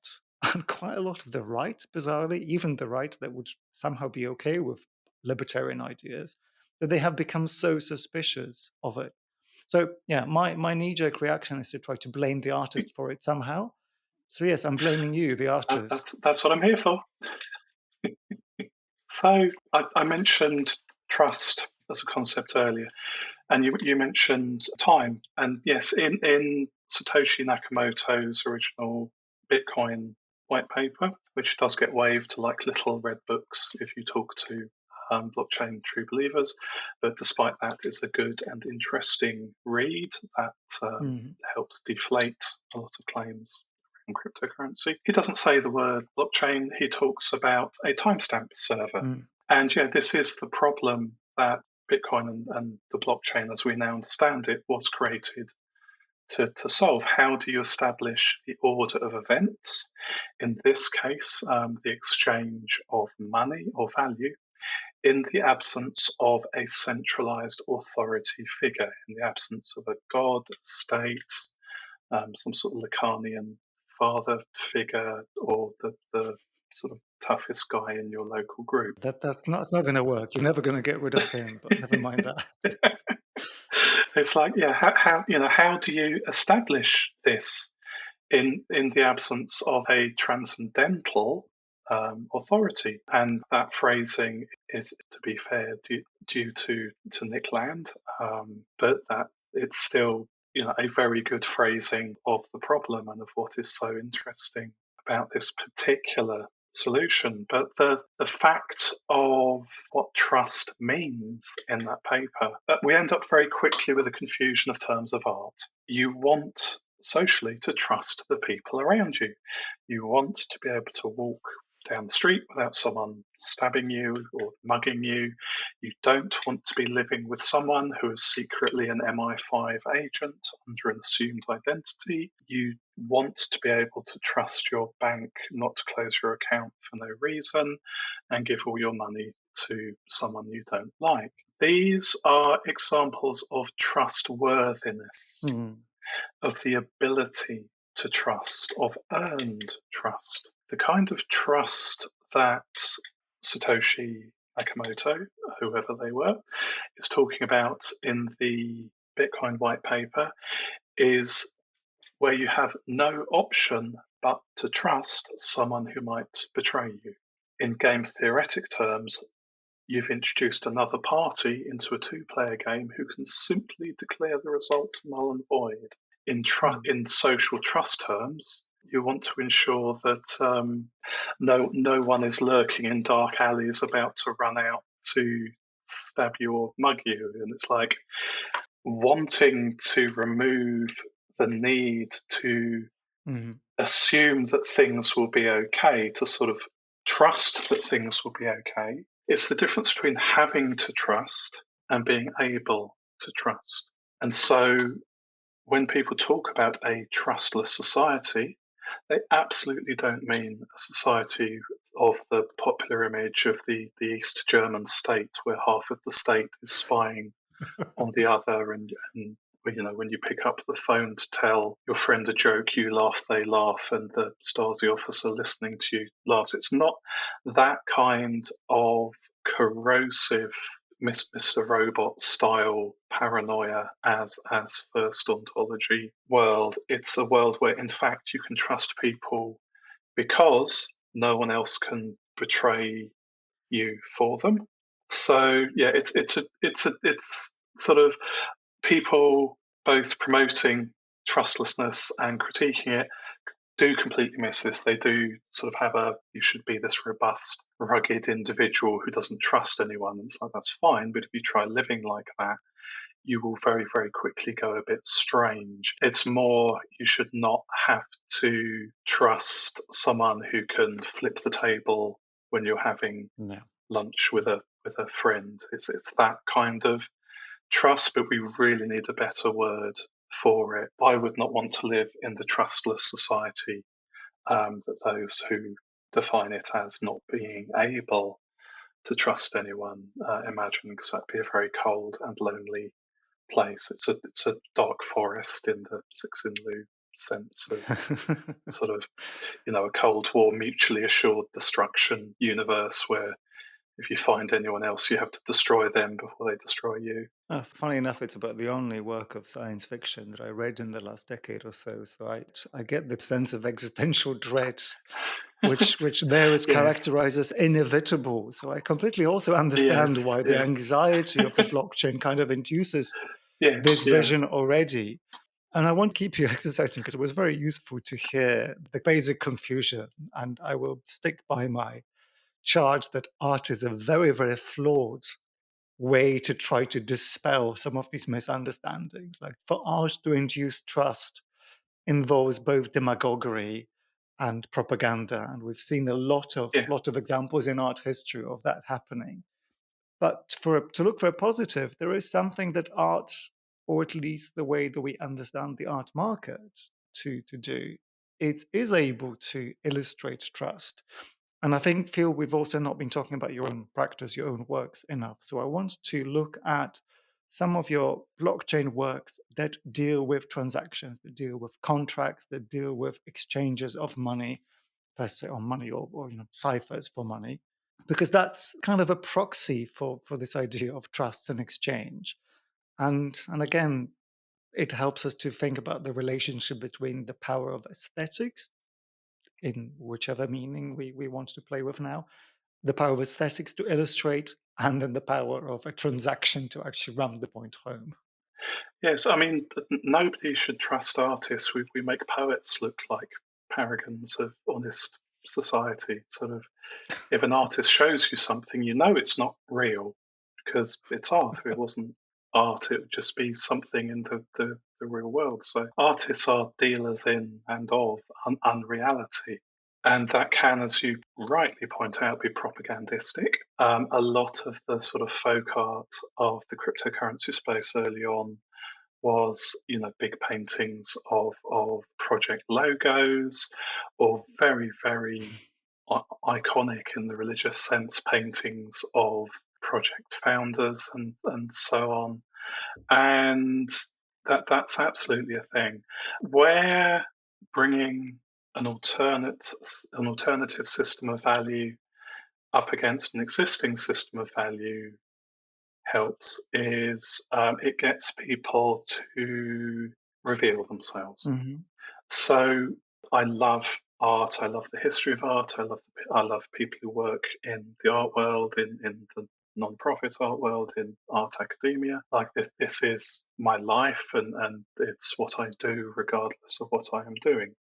Speaker 1: and quite a lot of the right, bizarrely, even the right that would somehow be okay with libertarian ideas, that they have become so suspicious of it. So yeah, my knee-jerk reaction is to try to blame the artist for it somehow. So yes, I'm blaming you, the artist.
Speaker 2: That's what I'm here for. So I mentioned trust as a concept earlier, and you mentioned time. And yes, in Satoshi Nakamoto's original Bitcoin white paper, which does get waved to like little red books if you talk to blockchain true believers, but despite that, it's a good and interesting read that
Speaker 1: Mhm.
Speaker 2: helps deflate a lot of claims around cryptocurrency. He doesn't say the word blockchain, he talks about a timestamp server.
Speaker 1: Mm.
Speaker 2: And yeah, this is the problem that Bitcoin and the blockchain as we now understand it was created to solve. How do you establish the order of events? In this case, the exchange of money or value in the absence of a centralized authority figure, in the absence of a god, a state, some sort of Lacanian father figure, or the sort of toughest guy in your local group.
Speaker 1: That's not going to work. You're never going to get rid of him. But never mind that.
Speaker 2: It's like, yeah, how do you establish this in the absence of a transcendental authority? And that phrasing is, to be fair, due to Nick Land, but that it's still a very good phrasing of the problem and of what is so interesting about this particular solution. But the fact of what trust means in that paper, we end up very quickly with a confusion of terms of art. You want socially to trust the people around you. You want to be able to walk down the street without someone stabbing you or mugging you. You don't want to be living with someone who is secretly an MI5 agent under an assumed identity. You want to be able to trust your bank not to close your account for no reason and give all your money to someone you don't like. These are examples of trustworthiness,
Speaker 1: Mm.
Speaker 2: of the ability to trust, of earned trust. The kind of trust that Satoshi Nakamoto, whoever they were, is talking about in the Bitcoin white paper is where you have no option but to trust someone who might betray you. In game theoretic terms, you've introduced another party into a two-player game who can simply declare the results null and void. In social trust terms, you want to ensure that no one is lurking in dark alleys about to run out to stab you or mug you. And it's like wanting to remove the need to
Speaker 1: Mm.
Speaker 2: assume that things will be okay, to sort of trust that things will be okay. It's the difference between having to trust and being able to trust. And so when people talk about a trustless society, they absolutely don't mean a society of the popular image of the East German state, where half of the state is spying on the other and when you pick up the phone to tell your friend a joke, you laugh, they laugh, and the Stasi officer listening to you laughs. It's not that kind of corrosive Mr. Robot style paranoia as first ontology world. It's a world where in fact you can trust people because no one else can betray you for them. So yeah, it's sort of people both promoting trustlessness and critiquing it do completely miss this. They do sort of have you should be this robust, rugged individual who doesn't trust anyone. It's like, that's fine, but if you try living like that, you will very, very quickly go a bit strange. It's more, you should not have to trust someone who can flip the table when you're having lunch with a friend. It's that kind of trust, but we really need a better word for it. I would not want to live in the trustless society that those who define it as not being able to trust anyone imagine, because that'd be a very cold and lonely place. It's a dark forest in the Cixin-Liu sense of sort of a Cold War mutually assured destruction universe where if you find anyone else, you have to destroy them before they destroy you.
Speaker 1: Funny enough, it's about the only work of science fiction that I read in the last decade or so. So I get the sense of existential dread, which there is
Speaker 2: Yes,
Speaker 1: characterized as inevitable. So I completely also understand
Speaker 2: yes,
Speaker 1: why the
Speaker 2: yes,
Speaker 1: anxiety of the blockchain kind of induces this
Speaker 2: yes, yeah,
Speaker 1: vision already. And I want to keep you exercising because it was very useful to hear the basic confusion. And I will stick by my charge that art is a very, very flawed way to try to dispel some of these misunderstandings. Like for art to induce trust involves both demagoguery and propaganda, and we've seen a lot
Speaker 2: yes,
Speaker 1: of examples in art history of that happening. But to look for a positive, there is something that art, or at least the way that we understand the art market to do, it is able to illustrate trust. And I think, Phil, we've also not been talking about your own practice, your own works enough. So I want to look at some of your blockchain works that deal with transactions, that deal with contracts, that deal with exchanges of money, per se, or money, or ciphers for money, because that's kind of a proxy for this idea of trust and exchange. And again, it helps us to think about the relationship between the power of aesthetics, in whichever meaning we want to play with now, the power of aesthetics to illustrate, and then the power of a transaction to actually ram the point home.
Speaker 2: yes. I mean, nobody should trust artists. We make poets look like paragons of honest society. Sort of, if an artist shows you something, you know it's not real because it's art. If it wasn't art, it would just be something in the real world. So artists are dealers in and of unreality. And that can, as you rightly point out, be propagandistic. A lot of the sort of folk art of the cryptocurrency space early on was, big paintings of project logos, or very, very iconic in the religious sense paintings of project founders and so on. And that's absolutely a thing. Where bringing an alternative system of value up against an existing system of value helps is it gets people to reveal themselves.
Speaker 1: Mhm.
Speaker 2: So I love art. I love the history of art. I love people who work in the art world, in the non-profit art world, in art academia. Like this is my life, and it's what I do regardless of what I am doing.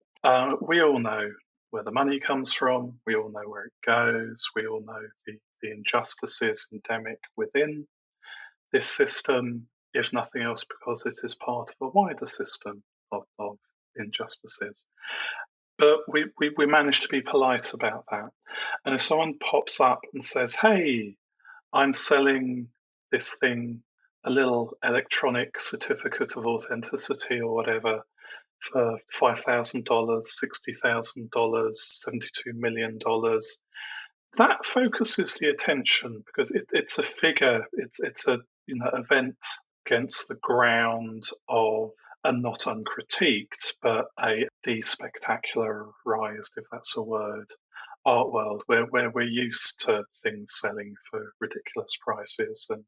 Speaker 2: We all know where the money comes from. We all know where it goes. We all know the injustices endemic within this system, if nothing else, because it is part of a wider system of injustices. But we manage to be polite about that. And if someone pops up and says, hey, I'm selling this thing, a little electronic certificate of authenticity or whatever, for $5,000, $60,000, $72 million, that focuses the attention because it's a figure, it's a event against the ground of a not uncritiqued, but a despectacularized, if that's a word, art world where we're used to things selling for ridiculous prices. And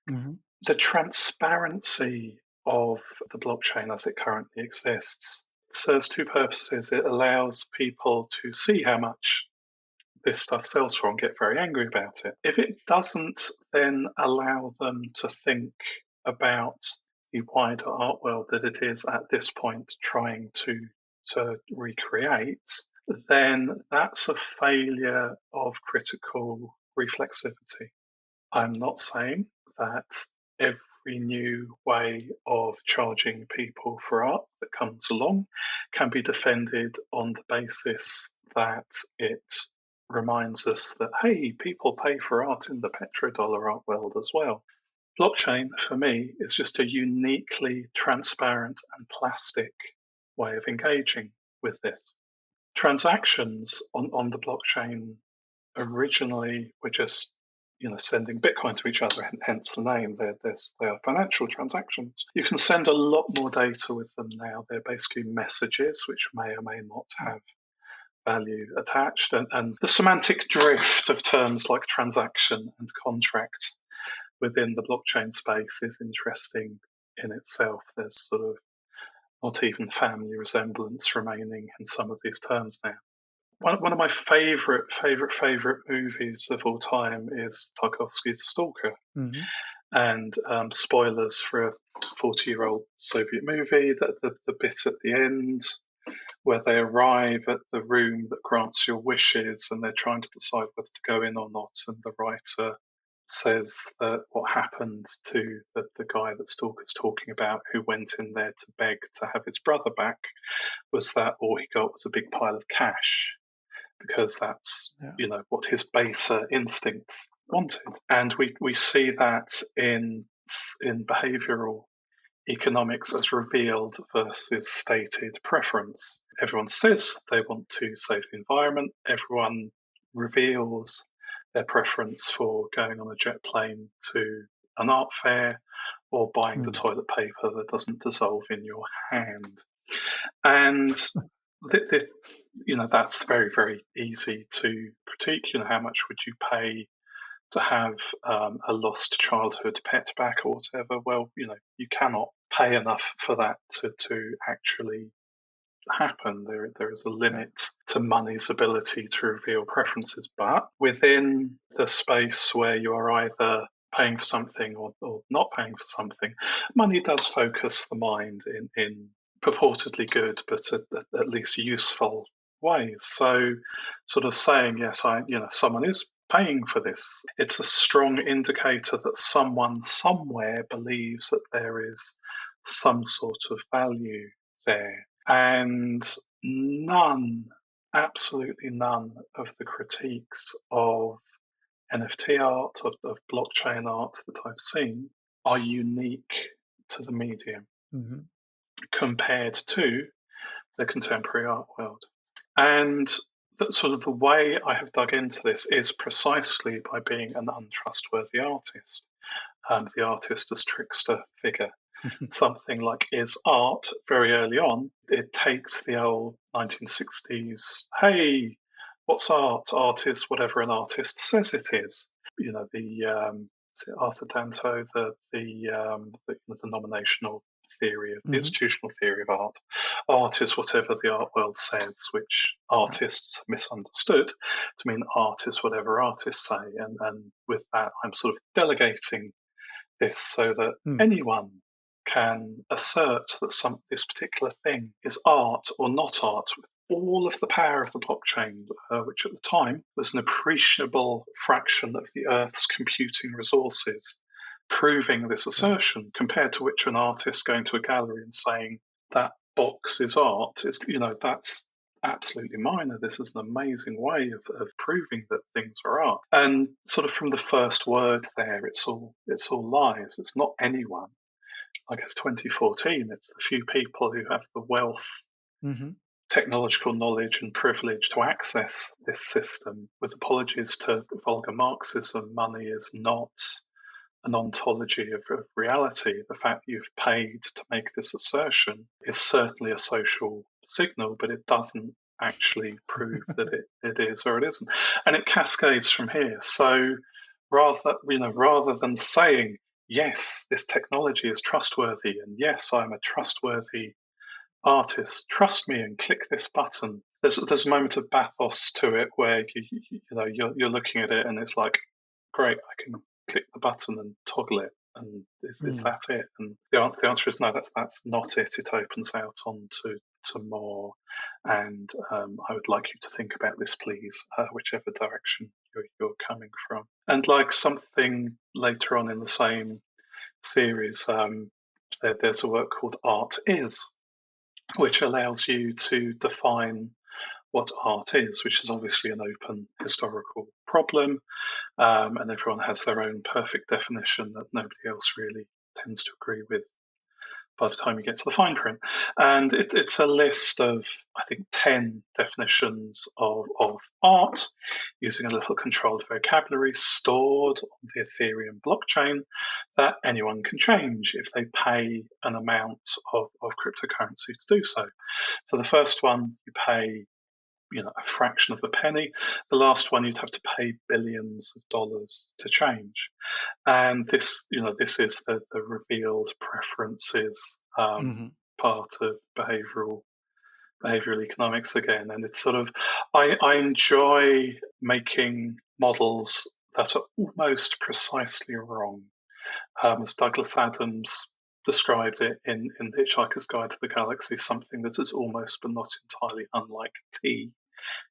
Speaker 1: Mm-hmm.
Speaker 2: the transparency of the blockchain as it currently exists serves two purposes. It allows people to see how much this stuff sells for and get very angry about it. If it doesn't then allow them to think about the wider art world that it is at this point trying to recreate, then that's a failure of critical reflexivity. I'm not saying that every new way of charging people for art that comes along can be defended on the basis that it reminds us that, hey, people pay for art in the petrodollar art world as well. Blockchain, for me, is just a uniquely transparent and plastic way of engaging with this. Transactions on the blockchain originally were just sending Bitcoin to each other, hence the name. They are financial transactions. You can send a lot more data with them now. They're basically messages which may or may not have value attached. And the semantic drift of terms like transaction and contract within the blockchain space is interesting in itself. There's sort of not even family resemblance remaining in some of these terms now. One of my favorite movies of all time is Tarkovsky's Stalker.
Speaker 1: Mm-hmm.
Speaker 2: And spoilers for a 40-year-old Soviet movie, the bit at the end where they arrive at the room that grants your wishes and they're trying to decide whether to go in or not, and the writer says that what happened to the guy that Stalker's talking about, who went in there to beg to have his brother back, was that all he got was a big pile of cash, because that's what his baser instincts wanted. And we see that in behavioral economics as revealed versus stated preference. Everyone says they want to save the environment. Everyone reveals their preference for going on a jet plane to an art fair or buying the toilet paper that doesn't dissolve in your hand. And that's very, very easy to critique. How much would you pay to have a lost childhood pet back or whatever? Well, you cannot pay enough for that to actually happen. There is a limit to money's ability to reveal preferences. But within the space where you are either paying for something or not paying for something, money does focus the mind in purportedly good but at least useful ways. So sort of saying, yes, someone is paying for this, it's a strong indicator that someone somewhere believes that there is some sort of value there. And absolutely none of the critiques of NFT art, of blockchain art that I've seen are unique to the medium compared to the contemporary art world. And sort of the way I have dug into this is precisely by being an untrustworthy artist. The artist as trickster figure. Something like is art very early on, it takes the old 1960s, hey, what's art? Art is whatever an artist says it is. Arthur Danto, the nominational theory of the institutional theory of art. Art is whatever the art world says, which artists misunderstood to mean art is whatever artists say. And with that, I'm sort of delegating this so that anyone can assert that this particular thing is art or not art with all of the power of the blockchain, which at the time was an appreciable fraction of the Earth's computing resources, proving this assertion, compared to which an artist going to a gallery and saying that box is art is, that's absolutely minor. This is an amazing way of proving that things are art. And sort of from the first word there, it's all lies. It's not anyone. Like it's 2014, it's the few people who have the wealth, technological knowledge and privilege to access this system. With apologies to vulgar Marxism, money is not an ontology of reality. The fact that you've paid to make this assertion is certainly a social signal, but it doesn't actually prove that it is or it isn't. And it cascades from here. So rather than saying, yes, this technology is trustworthy, and yes, I'm a trustworthy artist, trust me and click this button. There's a moment of bathos to it where you're looking at it and it's like, great, I can click the button and toggle it, and is
Speaker 1: Mm.
Speaker 2: that it? And the answer is no, that's not it. It opens out onto to more, and I would like you to think about this, please, whichever direction you're coming from. And like something later on in the same series, there's a work called Art Is, which allows you to define what art is, which is obviously an open historical problem, and everyone has their own perfect definition that nobody else really tends to agree with by the time you get to the fine print. And it's a list of, I think, 10 definitions of art using a little controlled vocabulary stored on the Ethereum blockchain that anyone can change if they pay an amount of cryptocurrency to do so. So the first one, you pay a fraction of a penny. The last one, you'd have to pay billions of dollars to change. And this is the revealed preferences
Speaker 1: Hmm.
Speaker 2: part of behavioral economics again. And it's sort of, I enjoy making models that are almost precisely wrong. As Douglas Adams described it in The Hitchhiker's Guide to the Galaxy, something that is almost but not entirely unlike tea.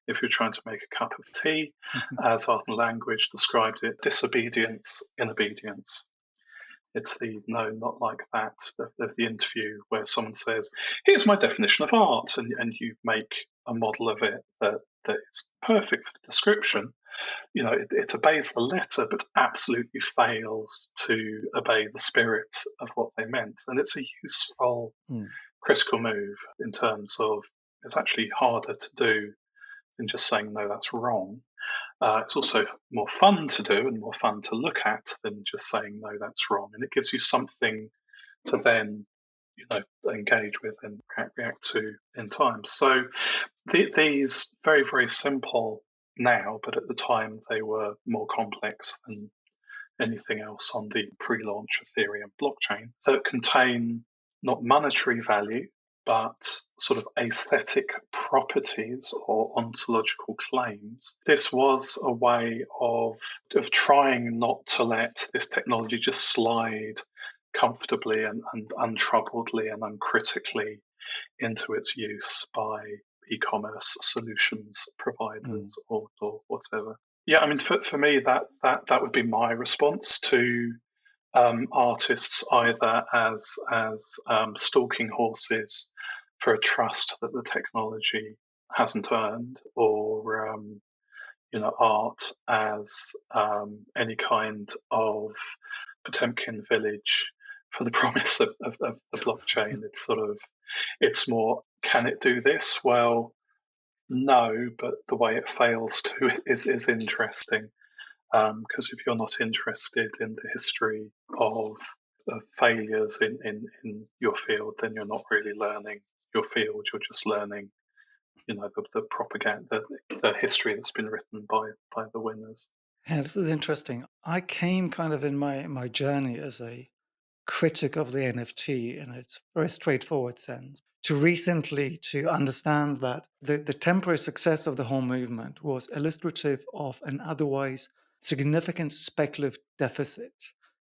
Speaker 2: If you're trying to make a cup of tea, as Art and Language described it, disobedience in obedience. It's the no, not like that of the interview where someone says, here's my definition of art, and you make a model of it that is perfect for the description. It obeys the letter, but absolutely fails to obey the spirit of what they meant. And it's a useful
Speaker 1: Mm.
Speaker 2: critical move in terms of it's actually harder to do than just saying, no, that's wrong. It's also more fun to do and more fun to look at than just saying, no, that's wrong. And it gives you something to then engage with and react to in time. So these very, very simple now, but at the time they were more complex than anything else on the pre-launch Ethereum blockchain. So it contain not monetary value, but sort of aesthetic properties or ontological claims. This was a way of trying not to let this technology just slide comfortably and untroubledly and uncritically into its use by e-commerce solutions
Speaker 1: Mm.
Speaker 2: providers or whatever. Yeah, I mean, for me, that would be my response to artists, either as stalking horses for a trust that the technology hasn't earned, or art as any kind of Potemkin village for the promise of the blockchain. It's more, can it do this? Well, no, but the way it fails to is interesting, because if you're not interested in the history of failures in your field, then you're not really learning your field. You're just learning, the propaganda, the history that's been written by the winners.
Speaker 1: Yeah, this is interesting. I came kind of in my journey as a critic of the NFT in its very straightforward sense to recently to understand that the temporary success of the whole movement was illustrative of an otherwise significant speculative deficit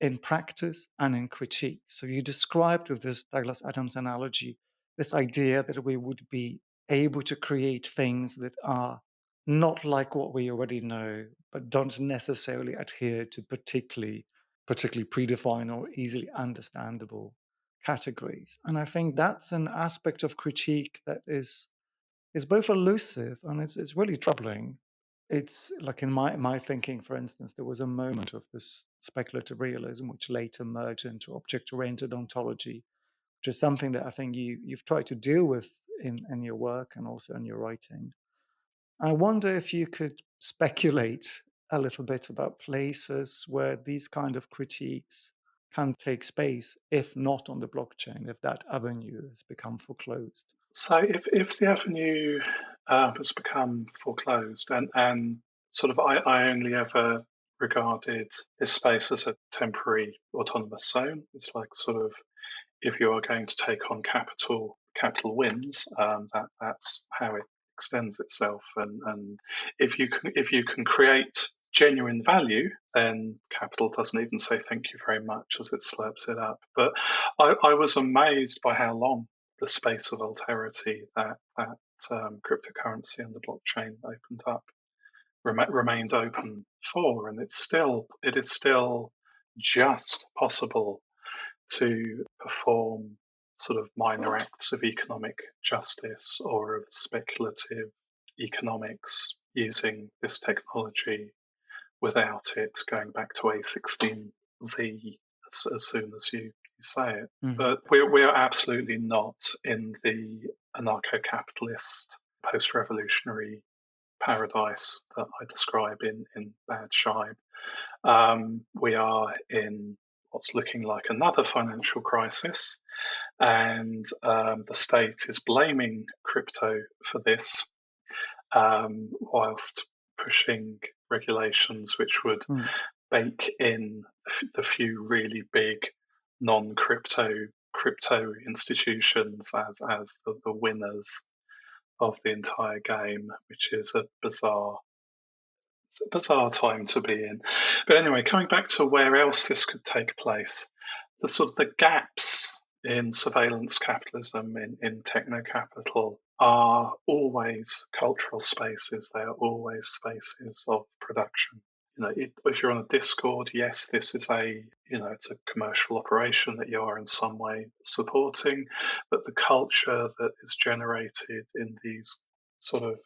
Speaker 1: in practice and in critique. So you described with this Douglas Adams analogy this idea that we would be able to create things that are not like what we already know, but don't necessarily adhere to particularly predefined or easily understandable categories. And I think that's an aspect of critique that is both elusive and it's really troubling. It's like in my thinking, for instance, there was a moment of this speculative realism which later merged into object-oriented ontology, which is something that I think you've tried to deal with in your work and also in your writing. I wonder if you could speculate a little bit about places where these kind of critiques can take space, if not on the blockchain, if that avenue has become foreclosed?
Speaker 2: So if the avenue has become foreclosed, and sort of I only ever regarded this space as a temporary autonomous zone. It's like sort of if you are going to take on capital wins, that's how it extends itself. And if you can create genuine value, then capital doesn't even say thank you very much as it slurps it up. But I was amazed by how long the space of alterity that cryptocurrency and the blockchain opened up remained open for, and it is still just possible to perform sort of minor acts of economic justice or of speculative economics using this technology without it going back to A16Z as soon as you say it. But we are absolutely not in the anarcho-capitalist post-revolutionary paradise that I describe in Bad Scheib. We are in what's looking like another financial crisis, and the state is blaming crypto for this, whilst pushing regulations which would bake in the few really big non-crypto institutions as the winners of the entire game, which is it's a bizarre time to be in. But anyway, coming back to where else this could take place, the sort of the gaps in surveillance capitalism, in techno capital, are always cultural spaces. They are always spaces of production. You know, if you're on a Discord, yes, this is it's a commercial operation that you are in some way supporting, but the culture that is generated in these sort of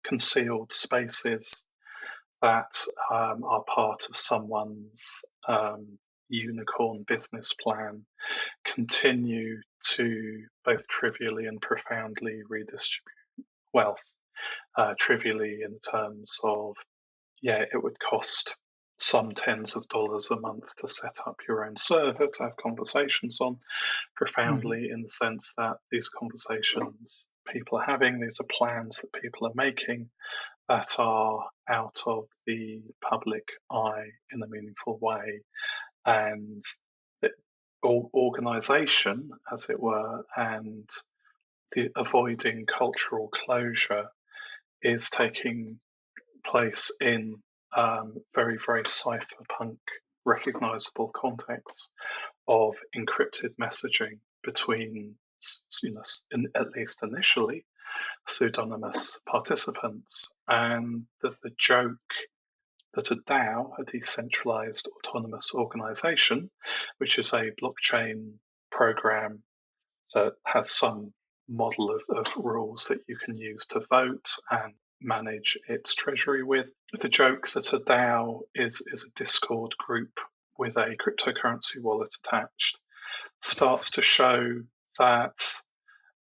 Speaker 2: concealed spaces that are part of someone's unicorn business plan continue to both trivially and profoundly redistribute wealth. Trivially, in terms of, it would cost some tens of dollars a month to set up your own server to have conversations on. Profoundly, in the sense that these conversations people are having, these are plans that people are making that are out of the public eye in a meaningful way, and organization, as it were, and the avoiding cultural closure is taking place in very, very cypherpunk recognizable contexts of encrypted messaging between, at least initially, pseudonymous participants. And the joke that a DAO, a decentralized autonomous organization, which is a blockchain program that has some model of rules that you can use to vote and manage its treasury with. The joke that a DAO is a Discord group with a cryptocurrency wallet attached starts to show that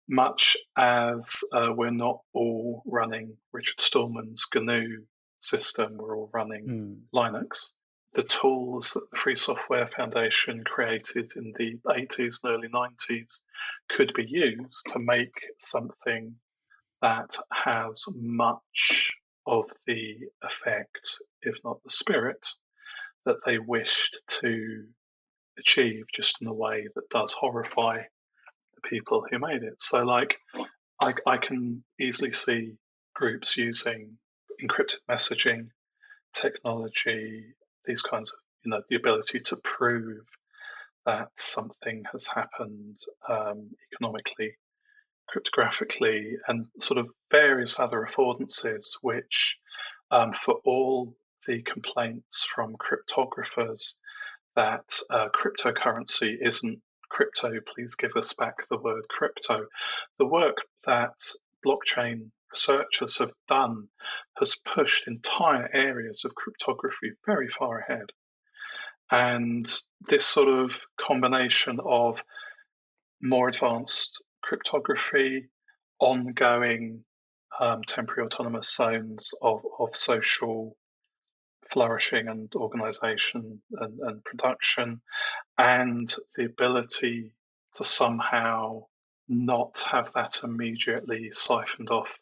Speaker 2: much as we're not all running Richard Stallman's GNU system, we're all running Linux. The tools that the Free Software Foundation created in the 80s and early 90s could be used to make something that has much of the effect, if not the spirit, that they wished to achieve, just in a way that does horrify the people who made it. So, like, I can easily see groups using encrypted messaging technology, these kinds of, the ability to prove that something has happened economically, cryptographically, and sort of various other affordances, which, for all the complaints from cryptographers that cryptocurrency isn't crypto, please give us back the word crypto. The work that blockchain researchers have done has pushed entire areas of cryptography very far ahead. And this sort of combination of more advanced cryptography, ongoing temporary autonomous zones of social flourishing and organisation and production, and the ability to somehow not have that immediately siphoned off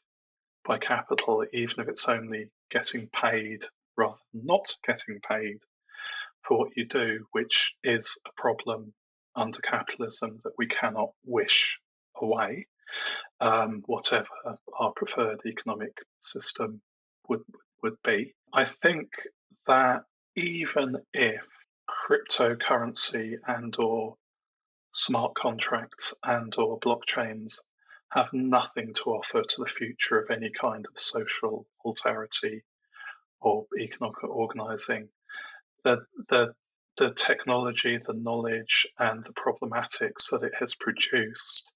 Speaker 2: by capital, even if it's only getting paid rather than not getting paid for what you do, which is a problem under capitalism that we cannot wish away, whatever our preferred economic system would be. I think that even if cryptocurrency and or smart contracts and or blockchains have nothing to offer to the future of any kind of social alterity or economic organizing, the the the technology, the knowledge, and the problematics that it has produced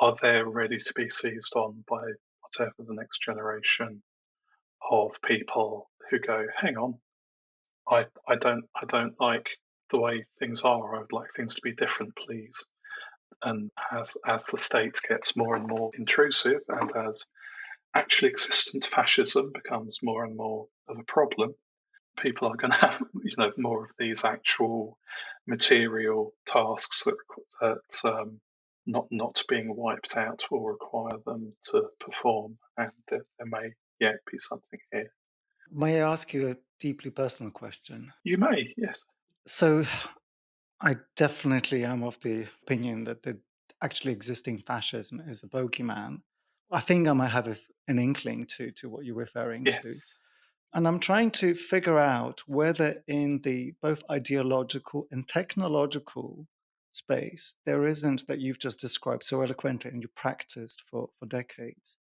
Speaker 2: are there ready to be seized on by whatever the next generation of people who go, hang on, I don't like the way things are. I would like things to be different, please. And as the state gets more and more intrusive, and as actually existent fascism becomes more and more of a problem, people are going to have more of these actual material tasks that not being wiped out will require them to perform, and there may yet be something here.
Speaker 1: May I ask you a deeply personal question?
Speaker 2: You may, yes.
Speaker 1: So, I definitely am of the opinion that the actually existing fascism is a bogeyman. I think I might have an inkling to what you're referring to.
Speaker 2: Yes.
Speaker 1: And I'm trying to figure out whether in the both ideological and technological space there isn't, that you've just described so eloquently and you practiced for decades,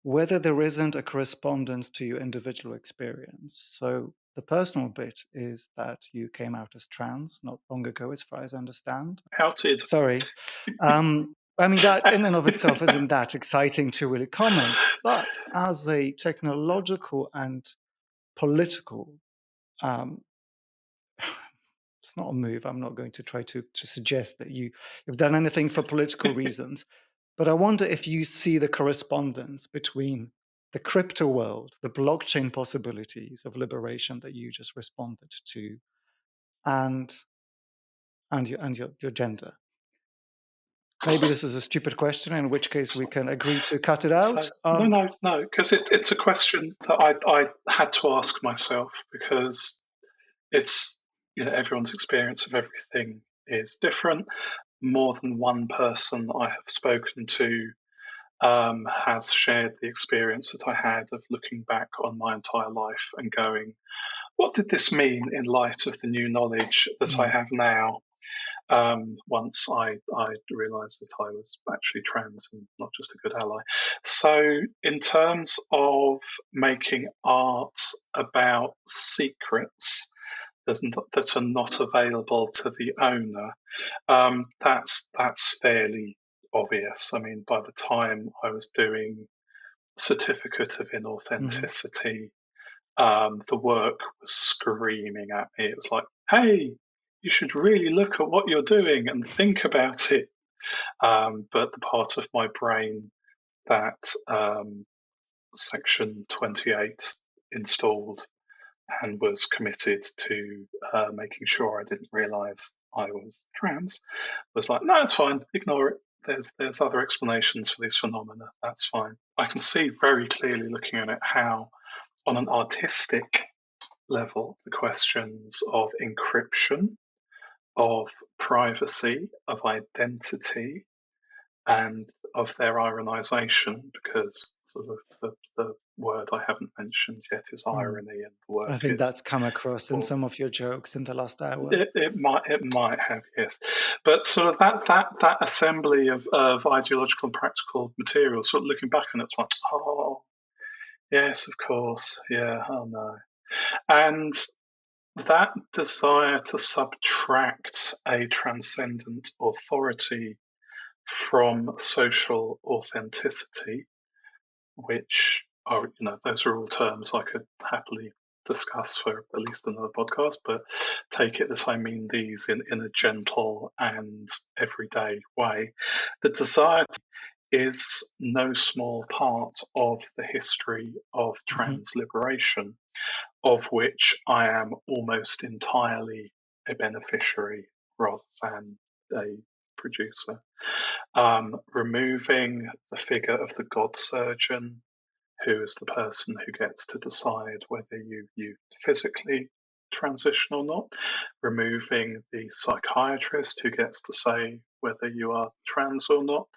Speaker 1: whether there isn't a correspondence to your individual experience. So the personal bit is that you came out as trans not long ago, as far as I understand.
Speaker 2: Outed.
Speaker 1: Sorry. I mean, that in and of itself isn't that exciting to really comment, but as a technological and political, um, it's not a move. I'm not going to try to suggest that you've done anything for political reasons, but I wonder if you see the correspondence between the crypto world, the blockchain possibilities of liberation that you just responded to, and your gender. Maybe this is a stupid question, in which case we can agree to cut it out.
Speaker 2: So no, because it's a question that I had to ask myself, because it's everyone's experience of everything is different. More than one person I have spoken to has shared the experience that I had of looking back on my entire life and going, what did this mean in light of the new knowledge that I
Speaker 1: Mm,
Speaker 2: have now? Once I realised that I was actually trans and not just a good ally. So, in terms of making art about secrets that are not available to the owner, that's fairly obvious. I mean, by the time I was doing Certificate of
Speaker 1: mhm.
Speaker 2: Inauthenticity, the work was screaming at me. It was like, hey, you should really look at what you're doing and think about it. But the part of my brain that Section 28 installed and was committed to making sure I didn't realise I was trans was like, no, it's fine, ignore it. There's other explanations for these phenomena. That's fine. I can see very clearly looking at it how, on an artistic level, the questions of encryption, of privacy, of identity, and of their ironization, because sort of the word I haven't mentioned yet is
Speaker 1: Mm.
Speaker 2: irony, and the
Speaker 1: I
Speaker 2: work
Speaker 1: think
Speaker 2: is,
Speaker 1: that's come across in
Speaker 2: well,
Speaker 1: some of your jokes in the last hour.
Speaker 2: it might have, yes, but sort of that assembly of ideological and practical materials, sort of looking back on it, it's like, oh yes, of course, yeah, oh no, and that desire to subtract a transcendent authority from social authenticity, which are, those are all terms I could happily discuss for at least another podcast, but take it that I mean these in a gentle and everyday way. The desire is no small part of the history of
Speaker 1: Mhm.
Speaker 2: trans liberation, of which I am almost entirely a beneficiary rather than a producer. Removing the figure of the God surgeon, who is the person who gets to decide whether you physically transition or not, removing the psychiatrist who gets to say whether you are trans or not,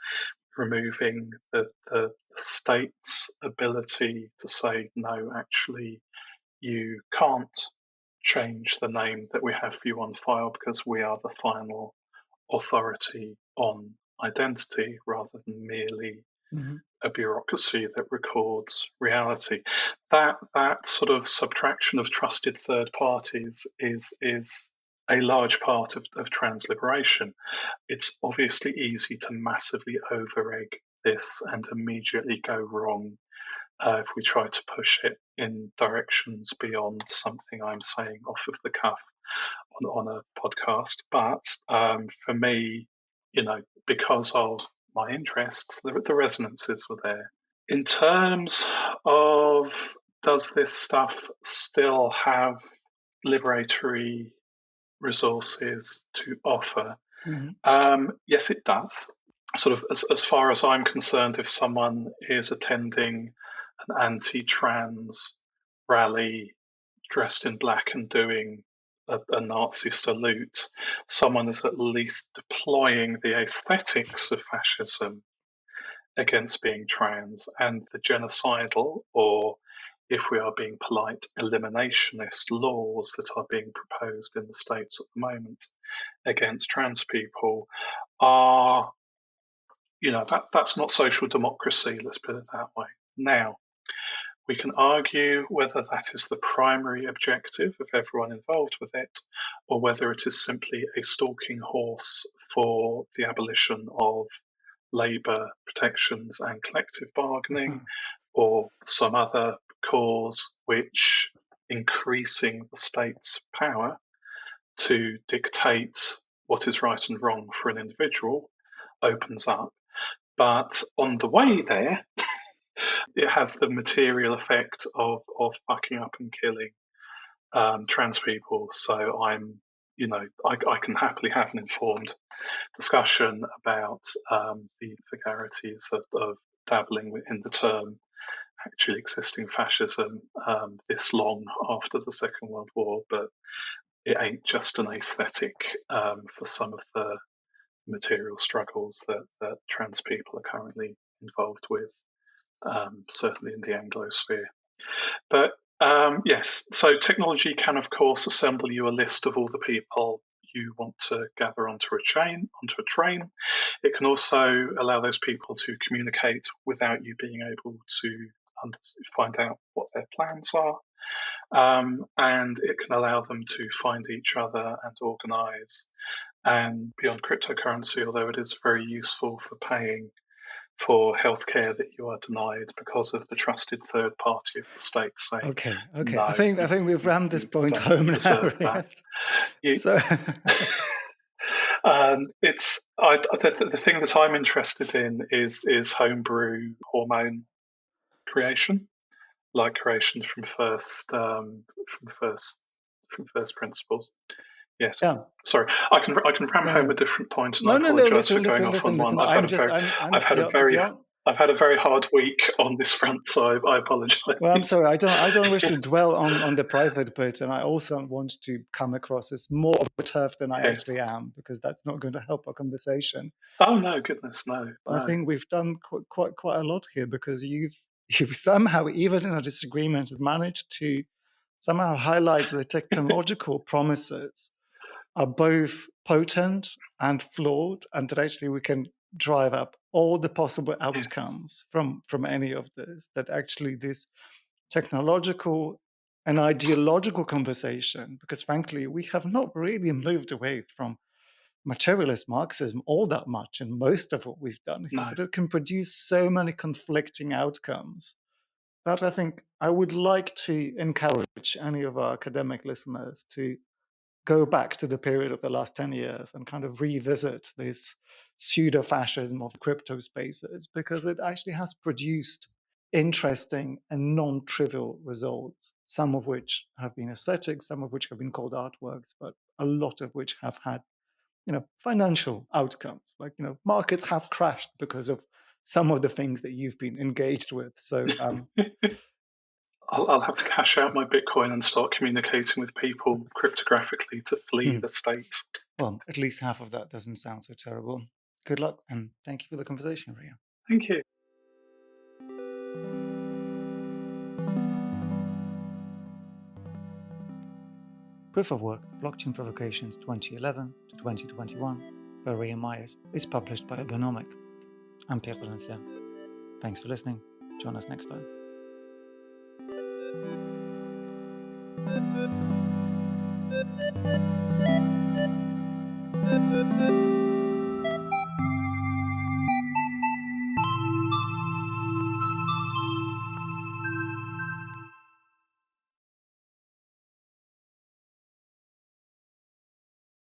Speaker 2: removing the state's ability to say, no, actually, you can't change the name that we have for you on file because we are the final authority on identity rather than merely a bureaucracy that records reality. That sort of subtraction of trusted third parties is a large part of trans liberation. It's obviously easy to massively over-egg this and immediately go wrong if we try to push it in directions beyond something I'm saying off of the cuff on a podcast. But for me, because of my interests, the resonances were there. In terms of does this stuff still have liberatory resources to offer? Yes, it does. Sort of as far as I'm concerned, if someone is attending an anti-trans rally dressed in black and doing a Nazi salute, someone is at least deploying the aesthetics of fascism against being trans, and the genocidal, or if we are being polite, eliminationist laws that are being proposed in the States at the moment against trans people are, that's not social democracy, let's put it that way. Now, we can argue whether that is the primary objective of everyone involved with it, or whether it is simply a stalking horse for the abolition of labour protections and collective bargaining, or some other cause which increasing the state's power to dictate what is right and wrong for an individual opens up. But on the way there, it has the material effect of fucking up and killing trans people. So I can happily have an informed discussion about the vagaries of dabbling in the term actually existing fascism this long after the Second World War, but it ain't just an aesthetic for some of the material struggles that trans people are currently involved with, certainly in the Anglosphere. But yes, so technology can, of course, assemble you a list of all the people you want to gather onto a train. It can also allow those people to communicate without you being able to find out what their plans are. And it can allow them to find each other and organize. And beyond cryptocurrency, although it is very useful for paying for healthcare that you are denied because of the trusted third party of the state saying,
Speaker 1: Okay.
Speaker 2: no,
Speaker 1: I think we've rammed this point home now.
Speaker 2: That. The thing that I'm interested in is homebrew hormone creation, like creation from first principles. Yes.
Speaker 1: Yeah.
Speaker 2: Sorry, I can ram home a different point, and I
Speaker 1: No.
Speaker 2: apologise for going off on one. I've had a very hard week on this front, so I apologise.
Speaker 1: Well, I'm sorry. I don't wish to dwell on the private bit, and I also want to come across as more of a turf than I actually am, because that's not going to help our conversation.
Speaker 2: Oh no, goodness, no.
Speaker 1: I think we've done quite a lot here, because you've somehow, even in a disagreement, have managed to somehow highlight the technological promises are both potent and flawed, and that actually we can drive up all the possible outcomes from any of this, that actually this technological and ideological conversation, because frankly, we have not really moved away from materialist Marxism all that much in most of what we've done here, but it can produce so many conflicting outcomes that I think I would like to encourage any of our academic listeners to go back to the period of the last 10 years and kind of revisit this pseudo-fascism of crypto spaces, because it actually has produced interesting and non-trivial results, some of which have been aesthetics, some of which have been called artworks, but a lot of which have had, financial outcomes. Like, markets have crashed because of some of the things that you've been engaged with. So,
Speaker 2: I'll have to cash out my Bitcoin and start communicating with people cryptographically to flee the state.
Speaker 1: well, at least half of that doesn't sound so terrible. Good luck, and thank you for the conversation, Rhea.
Speaker 2: Thank you.
Speaker 1: Proof of Work, Blockchain Provocations 2011 to 2021 by Rhea Myers is published by Urbanomic. I'm Pierre. Thanks for listening. Join us next time.